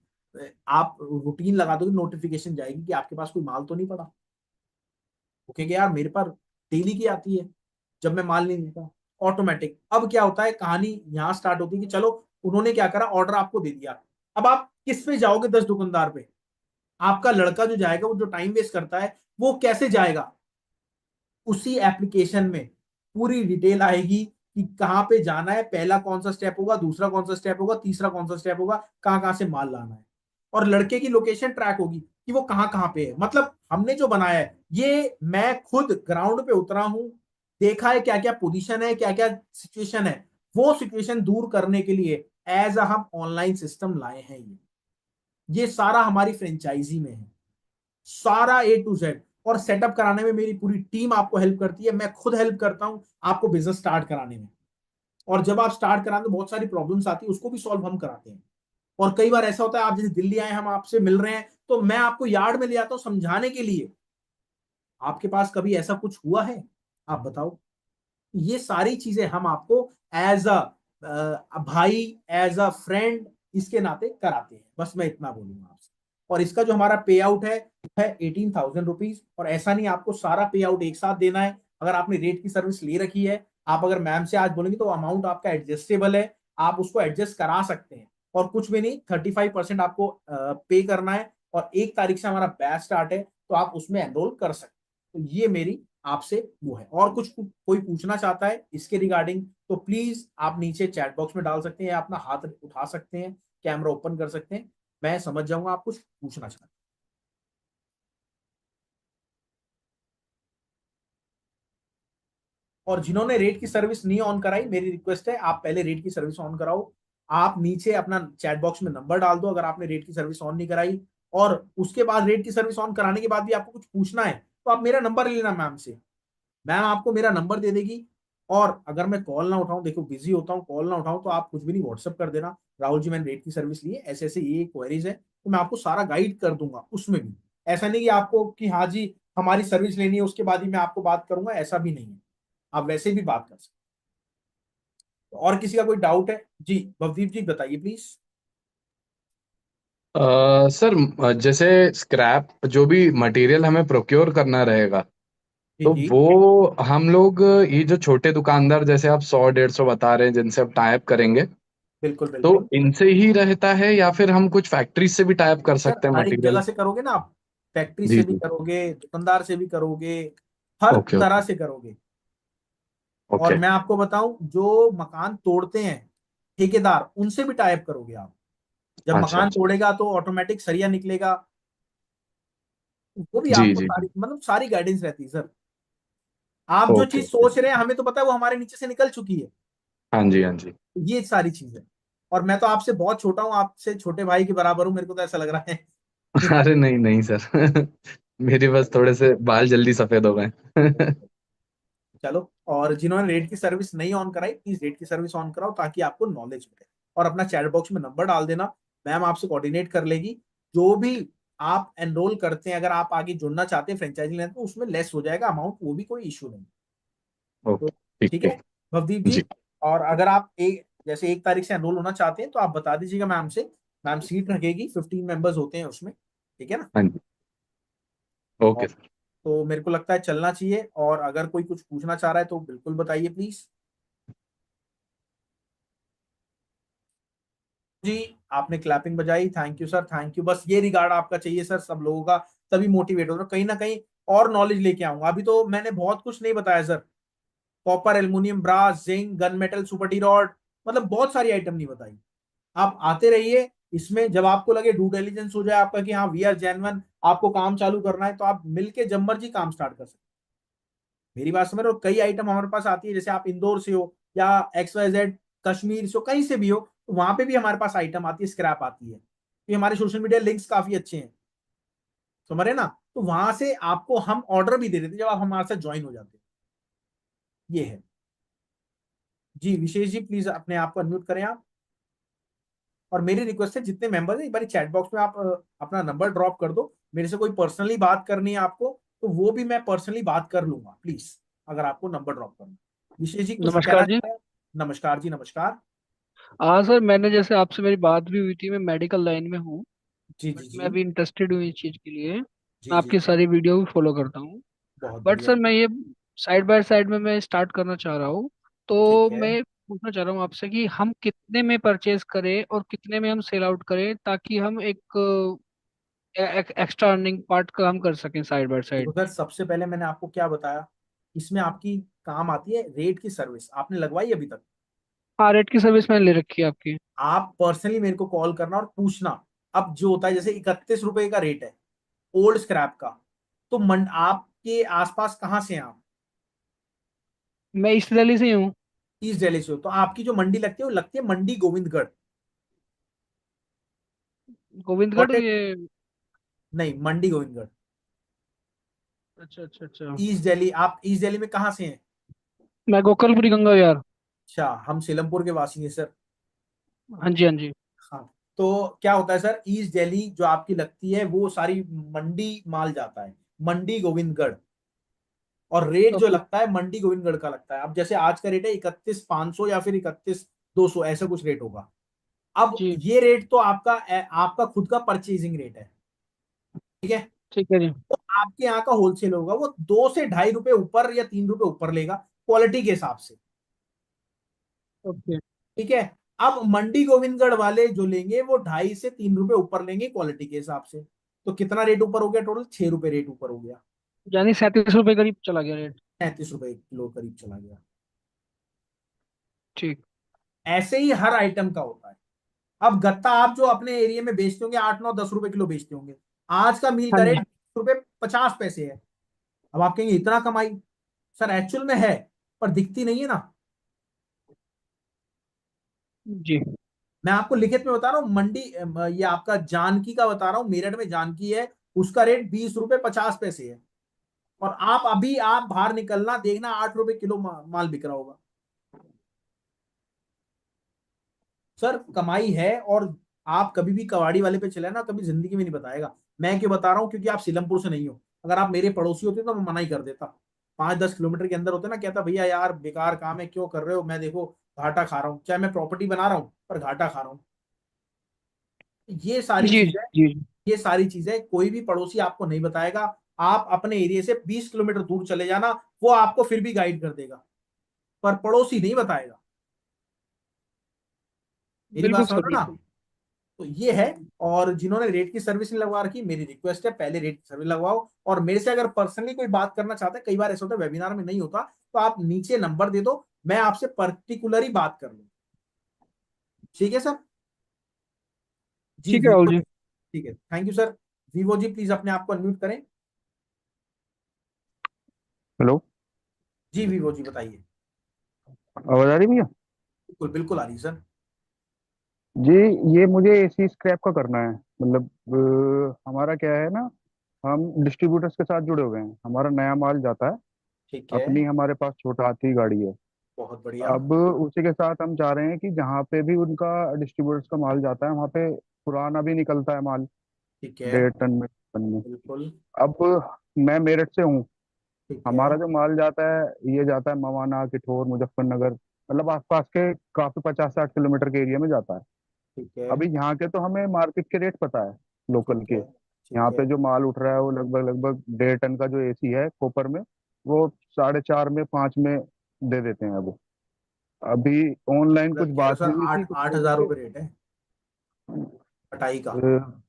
आप रूटीन लगा दोगे, नोटिफिकेशन जाएगी कि आपके पास कोई माल तो नहीं पड़ा। वो कहेंगे यार मेरे पास डेली की आती है जब मैं माल नहीं देता, ऑटोमेटिक। अब क्या होता है, कहानी यहाँ स्टार्ट होती है कि चलो उन्होंने क्या करा, ऑर्डर आपको दे दिया, अब आप किस पे जाओगे, 10 दुकानदार पे? आपका लड़का जो जाएगा, वो जो टाइम वेस्ट करता है, वो कैसे जाएगा? उसी एप्लीकेशन में पूरी डिटेल आएगी कि कहाँ पे जाना है, पहला कौन सा स्टेप होगा, दूसरा कौन सा स्टेप होगा, तीसरा कौन सा स्टेप होगा, कहाँ कहाँ से माल लाना है। और लड़के की लोकेशन ट्रैक होगी कि वो कहाँ कहाँ पे है। मतलब हमने जो बनाया है, ये मैं खुद ग्राउंड पे उतरा हूं, देखा है क्या क्या पोजीशन है, क्या क्या सिचुएशन है। वो सिचुएशन दूर करने के लिए एज अ हम ऑनलाइन सिस्टम लाए हैं। ये सारा हमारी फ्रेंचाइजी में है, सारा A to Z। और सेटअप कराने में मेरी पूरी टीम आपको हेल्प करती है, मैं खुद हेल्प करता हूं आपको बिजनेस स्टार्ट कराने में। और जब आप स्टार्ट कराते, तो बहुत सारी प्रॉब्लम्स आती है, उसको भी सॉल्व हम कराते हैं। और कई बार ऐसा होता है, आप जैसे दिल्ली आए, हम आपसे मिल रहे हैं, तो मैं आपको यार्ड में ले आता हूं समझाने के लिए। आपके पास कभी ऐसा कुछ हुआ है? आप बताओ। ये सारी चीजें हम आपको एज अ भाई, एज अ फ्रेंड, इसके नाते कराते हैं। बस मैं इतना बोलूंगा आपसे। और इसका जो हमारा पे आउट है 18,000 रुपीज। और ऐसा नहीं आपको सारा पे आउट एक साथ देना है। अगर आपने रेट की सर्विस ले रखी है, आप अगर मैम से आज बोलेंगे, तो अमाउंट आपका एडजस्टेबल है, आप उसको एडजस्ट करा सकते हैं। और कुछ भी नहीं, 35% आपको पे करना है। और 1 तारीख से हमारा बैच स्टार्ट है, तो आप उसमें एनरोल कर सकते हैं। तो ये मेरी आपसे वो है। और कुछ कोई पूछना चाहता है इसके रिगार्डिंग, तो प्लीज आप नीचे चैट बॉक्स में डाल सकते हैं, या अपना हाथ उठा सकते हैं, कैमरा ओपन कर सकते हैं, मैं समझ जाऊंगा आप कुछ पूछना चाहते हैं। और जिन्होंने रेट की सर्विस नहीं ऑन कराई, मेरी रिक्वेस्ट है, आप पहले रेट की सर्विस ऑन कराओ। आप नीचे अपना चैट बॉक्स में नंबर डाल दो अगर आपने रेट की सर्विस ऑन नहीं कराई। और उसके बाद रेट की सर्विस ऑन कराने के बाद भी आपको कुछ पूछना है, तो आप मेरा नंबर ले लेना मैम से, मैम आपको मेरा नंबर दे देगी। और अगर मैं कॉल ना उठाऊं, देखो बिजी होता हूं, कॉल ना उठाऊं, तो आप कुछ भी नहीं, व्हाट्सअप कर देना, राहुल जी मैंने रेट की सर्विस ली है, ऐसे ऐसे ये क्वेरीज है, तो मैं आपको सारा गाइड कर दूंगा उसमें भी। ऐसा नहीं कि आपको कि हाँ जी हमारी सर्विस लेनी है उसके बाद ही मैं आपको बात करूंगा, ऐसा भी नहीं है, आप वैसे भी बात कर सकते हैं। और किसी का कोई डाउट है? जी भवदीप जी बताइए प्लीज। सर, जैसे स्क्रैप जो भी मटेरियल हमें प्रोक्योर करना रहेगा, जी तो जी, वो हम लोग ये जो छोटे दुकानदार जैसे आप 100-150 बता रहे हैं जिनसे आप टाइप करेंगे, बिल्कुल तो बिल्कुल। इनसे ही रहता है या फिर हम कुछ फैक्ट्री से भी टाइप कर सर सकते हैं हर एक जगह मटेरियल? से करोगे ना आप, फैक्ट्री जी से भी जी। करोगे, दुकानदार से भी करोगे, हर ओके तरह ओके। से करोगे। और ओके। मैं आपको बताऊं, जो मकान तोड़ते हैं ठेकेदार, उनसे भी टाइप करोगे आप। जब अच्छा मकान अच्छा। तोड़ेगा तो ऑटोमेटिक सरिया निकलेगा, वो भी जी आपको जी सारी, जी। मतलब सारी गाइडेंस रहती है सर। आप जो ओके चीज ओके। सोच रहे हैं, हमें तो पता है वो हमारे नीचे से निकल चुकी है। हाँ जी हाँ जी। ये सारी चीजें। और मैं तो आपसे बहुत छोटा हूँ, आपसे छोटे भाई के बराबर हूँ, मेरे को तो ऐसा लग रहा है। अरे नहीं नहीं सर, मेरे बस थोड़े से बाल जल्दी सफेद हो गए। चलो, और जिन्होंने रेट की सर्विस नहीं ऑन कराई, प्लीज रेट की सर्विस ऑन कराओ ताकि आपको नॉलेज मिले। और अपना चैट बॉक्स में नंबर डाल देना, मैम आपसे कोऑर्डिनेट कर लेगी। जो भी आप एनरोल करते हैं, अगर आप आगे जुड़ना चाहते हैं फ्रेंचाइजी लेने, तो उसमें लेस हो जाएगा अमाउंट, वो भी कोई इशू नहीं। तो ओके। ठीक ठीक है ठीक। भवदीप जी। जी। और अगर आप एक जैसे 1 तारीख से एनरोल होना चाहते हैं, तो आप बता दीजिएगा मैम से, मैम सीट रखेगी, 15 मेंबर्स होते हैं उसमें, ठीक है ना? हाँ जी। और ओके सर। तो मेरे को लगता है चलना चाहिए। और अगर कोई कुछ पूछना चाह रहा है तो बिल्कुल बताइए प्लीज। जी, आपने क्लैपिंग बजाई, thank you sir, thank you. बस ये रिगार्ड आपका चाहिए सर सब लोगों का, तभी मोटिवेट हो रहा, कहीं ना कहीं और नॉलेज लेके आऊंगा। अभी तो मैंने बहुत कुछ नहीं बताया sir, copper, aluminium, brass, zinc, gun metal, super T rod, मतलब बहुत सारी आइटम नहीं बताई। आप आते रहिए, इसमें जब आपको लगे ड्यू डिलिजेंस हो जाए आपका कि हाँ वी आर जेन्युइन, आपको काम चालू करना है, तो आप मिलके जब मर्जी काम स्टार्ट कर सकते हैं। मेरी बात समझ रहे हो? कई आइटम हमारे पास आती है, जैसे आप इंदौर से हो या XYZ कश्मीर से हो, कहीं से भी हो, तो वहां पे भी हमारे पास आइटम आती है, स्क्रैप आती है। तो हमारे सोशल मीडिया लिंक्स काफी अच्छे हैं, समझ रहे ना? तो वहां से आपको हम ऑर्डर भी दे देते हैं जब आप हमारे साथ ज्वाइन हो जाते हैं। ये है। जी विशेष जी, प्लीज अपने आप को अनम्यूट करें आप। और मेरी रिक्वेस्ट है, जितने मेंबर्स हैं, एक बार चैट बॉक्स में आप अपना नंबर ड्रॉप कर दो, मेरे से कोई पर्सनली बात करनी है आपको, तो वो भी मैं पर्सनली बात कर लूंगा, प्लीज अगर आपको नंबर ड्रॉप करना। विशेष जी कुछ कहना नमस्कार जी। चाहते हैं? नमस्कार जी, नमस्कार। हाँ सर, मैंने जैसे आपसे मेरी बात भी हुई थी, मैं मेडिकल लाइन में हूँ। जी बट जी मैं जी अभी इंटरेस्टेड हूँ इस चीज़ के लिए, जी मैं जी आपकी जी, सारी वीडियो भी फॉलो करता हूँ। बहुत बट बढ़िया। सर मैं ये साइड बाय साइड में मैं स्टार्ट करना चाह रहा हूँ। ठीक तो है। मैं पूछना चाह रहा हूँ आपसे कि हम कितने में परचेज करें और कितने में हम सेल आउट करें, ताकि हम एक एक्स्ट्रा अर्निंग पार्ट का हम कर सकें साइड बाय देखो साइड। सर, सबसे पहले मैंने आपको क्या बताया, इसमें आपकी काम आती है रेट की सर्विस। आपने लगवाई अभी तक? हाँ, रेट की सर्विस मैंने ले रखी है आपकी। आप पर्सनली मेरे को कॉल करना और पूछना। अब जो होता है, जैसे 31 रुपए का रेट है ओल्ड स्क्रैप का, तो आपके आसपास कहाँ से हैं आप? मैं ईस्ट दिल्ली से ही हूँ। ईस्ट दिल्ली से हो, तो आपकी जो मंडी लगती है वो लगती है मंडी गोविंदगढ़। Govindgarh Got it? ये। नहीं, मंडी गोविंदगढ़। अच्छा अच्छा अच्छा। ईस्ट दिल्ली, आप ईस्ट दिल्ली में कहाँ से हैं? मैं गोकलपुरी गंगा विहार। अच्छा, हम सीलमपुर के वासी हैं सर। हाँ जी हाँ जी। हाँ। तो क्या होता है सर, ईस्ट दिल्ली जो आपकी लगती है वो सारी मंडी माल जाता है, मंडी गोविंदगढ़। और रेट जो ओके। लगता है मंडी गोविंदगढ़ का लगता है। अब जैसे आज का रेट है 31,500 या फिर 31,200, ऐसा कुछ रेट होगा। अब जी। ये रेट तो आपका खुद का परचेजिंग रेट है, ठीक है। ठीक है जी। तो आपके यहाँ का होलसेल होगा, वो 2 से ढाई रुपए ऊपर या 3 रुपए ऊपर लेगा, क्वालिटी के हिसाब से, ओके। ठीक है। अब मंडी गोविंदगढ़ वाले जो लेंगे वो 2.5 से 3 रुपए ऊपर लेंगे क्वालिटी के हिसाब से। तो कितना रेट ऊपर हो गया? टोटल 6 रुपए रेट ऊपर हो गया। यानी 37 रुपए करीब चला गया रेट। 35 रुपए किलो करीब चला गया। ठीक। ऐसे ही हर आइटम का होता है। अब गत्ता आप जो अपने एरिया में बेचते होंगे 8 9 10 रुपए किलो बेचते होंगे, आज का मील हाँ का जी। रेट 20 रुपए 50 पैसे है। अब आप कहेंगे इतना कमाई, सर एक्चुअल में है, पर दिखती नहीं है ना। जी। मैं आपको लिखित में बता रहा हूँ, मंडी ये आपका जानकी का बता रहा हूँ, मेरठ में जानकी है, उसका रेट 20 रुपए 50 पैसे है। और आप बाहर निकलना देखना 8 रुपए किलो माल बिक रहा होगा। सर कमाई है। और आप कभी भी कबाड़ी वाले पे चले ना, कभी जिंदगी में नहीं बताएगा। मैं क्यों बता रहा हूँ? क्योंकि आप सीलमपुर से नहीं हो। अगर आप मेरे पड़ोसी होते तो मैं मना ही कर देता। 5 10 किलोमीटर के अंदर होते ना, कहता भैया यार बेकार काम है, क्यों कर रहे हो, मैं देखो घाटा खा रहा हूँ, चाहे मैं प्रॉपर्टी बना रहा हूँ पर घाटा खा रहा हूँ। ये सारी जी चीजें, जी। ये सारी चीजें कोई भी पड़ोसी आपको नहीं बताएगा। आप अपने एरिया से 20 किलोमीटर दूर चले जाना, वो आपको फिर भी गाइड कर देगा, पर पड़ोसी नहीं बताएगा। मेरी बात बिल्कुल समझ सर, लो ना। बिल्कुल। तो ये है। और जिन्होंने रेट की सर्विस नहीं लगवा रखी, मेरी रिक्वेस्ट है पहले रेट की सर्विस लगवाओ। और मेरे से अगर पर्सनली कोई बात करना चाहता है, कई बार ऐसा होता है वेबिनार में नहीं होता, तो आप नीचे नंबर दे दो, मैं आपसे पर्टिकुलरली बात कर लूँ। ठीक है सर। जी ठीक है राहुल वीवो जी। जी। ठीक है, thank you sir. Vivo ji please अपने आप को अनम्यूट करें। हेलो। जी वीवो जी बताइए। आवाज आ रही भैया? बिल्कुल बिल्कुल आ रही है सर। जी, ये मुझे एसी स्क्रैप का करना है। मतलब हमारा क्या है ना, हम डिस्ट्रीब्यूटर्स के साथ जुड़े हुए हैं, हमारा नया माल जाता है। ठीक है। अपनी हमारे पास छोटा हाथी गाड़ी है। बहुत बढ़िया। अब उसी के साथ हम चाह रहे हैं कि जहाँ पे भी उनका डिस्ट्रीब्यूटर्स का माल जाता है वहाँ पे पुराना भी निकलता है माल, ठीक है। 1.5 टन में, टन में। बिल्कुल। अब मैं मेरठ से हूँ। ठीक है। हमारा जो माल जाता है ये जाता है मवाना, किठौर, मुजफ्फरनगर, मतलब आसपास के काफी 50 60 किलोमीटर के एरिया में जाता है। ठीक है। अभी यहाँ के तो हमें मार्केट के रेट पता है, लोकल ठीक के। है। यहाँ ठीक है। पे जो माल उठ रहा है वो लगभग लगभग 1.5 टन का जो एसी है कॉपर में, वो 4.5 में 5 में दे देते हैं। अब अभी ऑनलाइन कुछ मतलब कह रहे हो बात सर, हुई हुई थी आठ कुछ आठ लोगों हजार से। रुपये रेट है कटाई का? अ,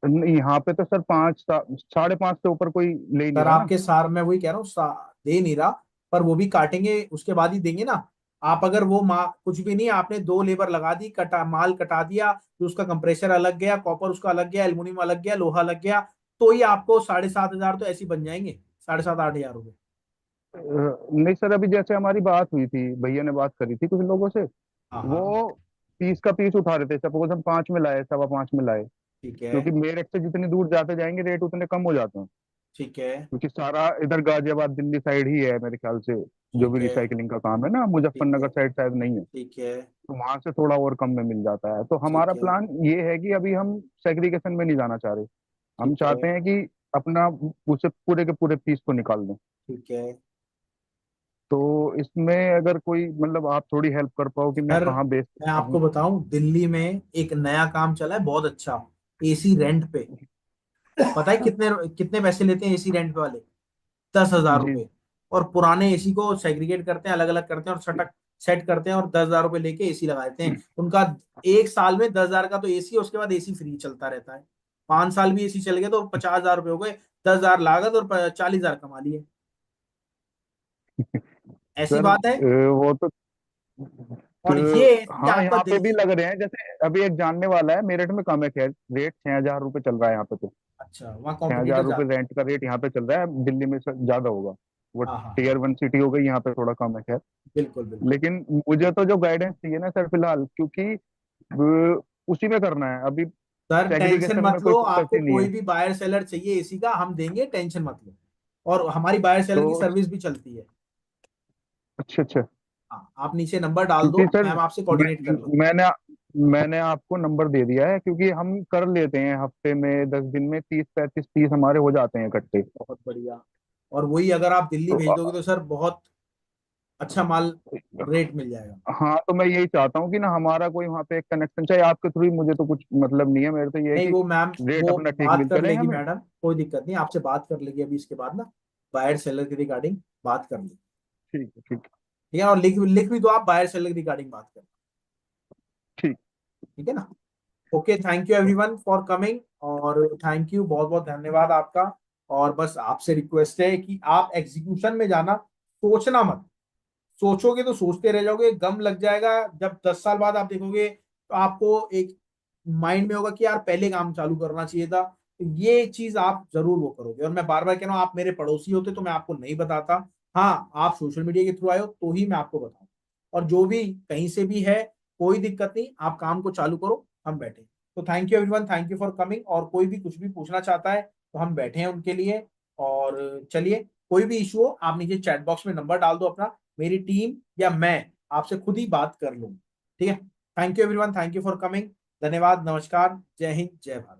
नहीं, यहाँ पे तो सर 5 5.5 से ऊपर कोई ले ही नहीं सर रहा ना। आपके सार मैं वही कह रहा हूँ, दे नहीं रहा, पर वो भी काटेंगे उसके बाद ही देंगे ना। आप अगर वो कुछ भी नहीं, आपने 2 लेबर लगा दी, माल कटा दिया, तो उसका कंप्रेसर अलग गया, कॉपर उसका अलग गया, एल्यूमिनियम अलग गया, लोहा अलग गया, तो ही आपको 7,500 तो ऐसे ही बन जाएंगे, 7,500 8,000 रुपये। नहीं सर, अभी जैसे हमारी बात हुई थी, भैया ने बात करी थी कुछ लोगों से, हाँ हाँ। वो पीस का पीस उठा रहे थे। सपोज हम 5 में लाए, 1.25 में लाए, ठीक है। क्योंकि मेरठ से जितनी दूर जाते जाएंगे रेट उतने कम हो जाते हैं। ठीक है। क्योंकि सारा इधर गाजियाबाद दिल्ली साइड ही है मेरे ख्याल से, जो भी ठीक है। रिसाइकलिंग का काम है ना, ठीक है। मुजफ्फरनगर साइड शायद नहीं है। ठीक है। तो वहां से थोड़ा और कम में मिल जाता है। तो हमारा ठीक है। प्लान ये है कि अभी हम सेग्रीगेशन में नहीं जाना चाह रहे। हम ठीक है। चाहते हैं कि अपना उसे पूरे के पूरे पीस को निकाल दें। ठीक है। तो इसमें अगर कोई, मतलब आप थोड़ी हेल्प कर पाओ कि मैं सर कहाँ बेच मैं सकता हूँ। आपको बताऊं, दिल्ली में एक नया काम चला है बहुत अच्छा, एसी रेंट पे। पता है कितने कितने पैसे लेते हैं एसी रेंट पे वाले? 10,000 जी। रुपए। और पुराने एसी को सेग्रीगेट करते हैं, अलग अलग करते हैं और सटक सेट करते हैं और 10,000 रुपए लेके एसी लगा देते हैं उनका। एक साल में 10,000 का तो एसी, उसके बाद एसी फ्री चलता रहता है। 5 साल भी एसी चल गए तो 50,000 रुपए हो गए, 10,000 लागत और 40,000 कमा लिए। ऐसी सर बात है। वो और ये एसी हाँ आपका यहाँ पे भी दिल्ली। लग रहे हैं, जैसे अभी एक जानने वाला है मेरठ में, कम है खैर, रेट 6,000 रुपये चल रहा है यहाँ पे तो। अच्छा, वहाँ 6,000 कॉम्पिटिटर रुपये ज्यादा है। रेंट का रेट यहाँ पे चल रहा है, दिल्ली में ज्यादा होगा। वो हाँ हाँ हाँ, टीयर 1 सिटी हो गई, यहाँ पे थोड़ा कम है खैर। बिल्कुल बिल्कुल। लेकिन मुझे तो जो गाइडेंस चाहिए ना सर फिलहाल, क्योंकि उसी में करना है अभी, सर टेंशन सेग्रीगेशन मत में लो, कोई फुर्सत आपको ही नहीं कोई है। भी बायर सेलर चाहिए एसी का हम देंगे, टेंशन मत लो। और हमारी बायर सेलर की तो सर्विस भी चलती है। अच्छा अच्छा। हाँ, आप नीचे नंबर डाल दो, क्योंकि सर मैम आपसे कोऑर्डिनेट कर लो। मैंने मैंने आपको नंबर दे दिया है, क्योंकि हम कर लेते हैं हफ्ते में 10 दिन में 30 35 30 हमारे हो जाते हैं इकट्ठे। बहुत बढ़िया। और वही अगर आप दिल्ली तो भेज दोगे तो सर बहुत अच्छा माल रेट मिल जाएगा। हाँ, तो मैं यही चाहता हूँ कि ना हमारा कोई वहाँ पे एक कनेक्शन, चाहे आपके थ्रू ही, मुझे तो कुछ मतलब नहीं है, मेरे तो ये है नहीं कि वो मैम, रेट वो अपना ठीक बात मिलते कर रहे लेगी हमें। मैडम, कोई दिक्कत नहीं, आपसे बात कर लेगी अभी इसके बाद ना, बायर सेलर की रिगार्डिंग बात कर लेगी। ठीक है ठीक है। ठीक है, और लिख लिख भी दो आप, बायर सेलर की रिगार्डिंग बात कर। ठीक। ठीक है ना। Okay, thank you everyone for coming, और थैंक यू, बहुत बहुत धन्यवाद आपका। और बस आपसे रिक्वेस्ट है कि आप एग्जीक्यूशन में जाना, सोचना मत। सोचोगे तो सोचते रह जाओगे, गम लग जाएगा। जब 10 साल बाद आप देखोगे तो आपको एक माइंड में होगा कि यार पहले काम चालू करना चाहिए था। तो ये चीज आप जरूर वो करोगे। और मैं बार बार कह रहा हूँ, आप मेरे पड़ोसी होते तो मैं आपको नहीं बताता। हाँ, आप सोशल मीडिया के थ्रू आए हो तो ही मैं आपको बताऊँ। और जो भी कहीं से भी है, कोई दिक्कत नहीं, आप काम को चालू करो, हम बैठे। तो thank you everyone, thank you for coming. और कोई भी कुछ भी पूछना चाहता है तो हम बैठे हैं उनके लिए। और चलिए, कोई भी इशू हो आप नीचे चैट बॉक्स में नंबर डाल दो अपना, मेरी टीम या मैं आपसे खुद ही बात कर लूंगा। ठीक है। Thank you everyone, thank you for coming. धन्यवाद, नमस्कार, जय हिंद, जय भारत।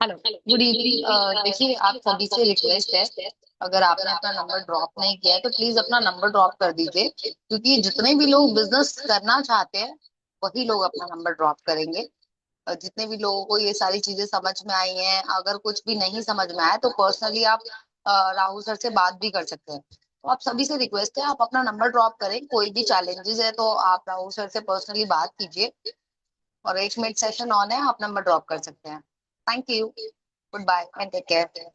Hello, good evening. देखिए, आप सभी से रिक्वेस्ट है, अगर आपने अपना नंबर ड्रॉप नहीं किया है तो प्लीज अपना नंबर ड्रॉप कर दीजिए, क्योंकि जितने भी लोग बिजनेस करना चाहते हैं वही लोग अपना नंबर ड्रॉप करेंगे। जितने भी लोगों को ये सारी चीजें समझ में आई हैं, अगर कुछ भी नहीं समझ में आया तो पर्सनली आप राहुल सर से बात भी कर सकते हैं। तो आप सभी से रिक्वेस्ट है, आप अपना नंबर ड्रॉप करें। कोई भी चैलेंजेस है तो आप राहुल सर से पर्सनली बात कीजिए, और 1 मिनट सेशन ऑन है, आप नंबर ड्रॉप कर सकते हैं। Thank you, good bye and take care.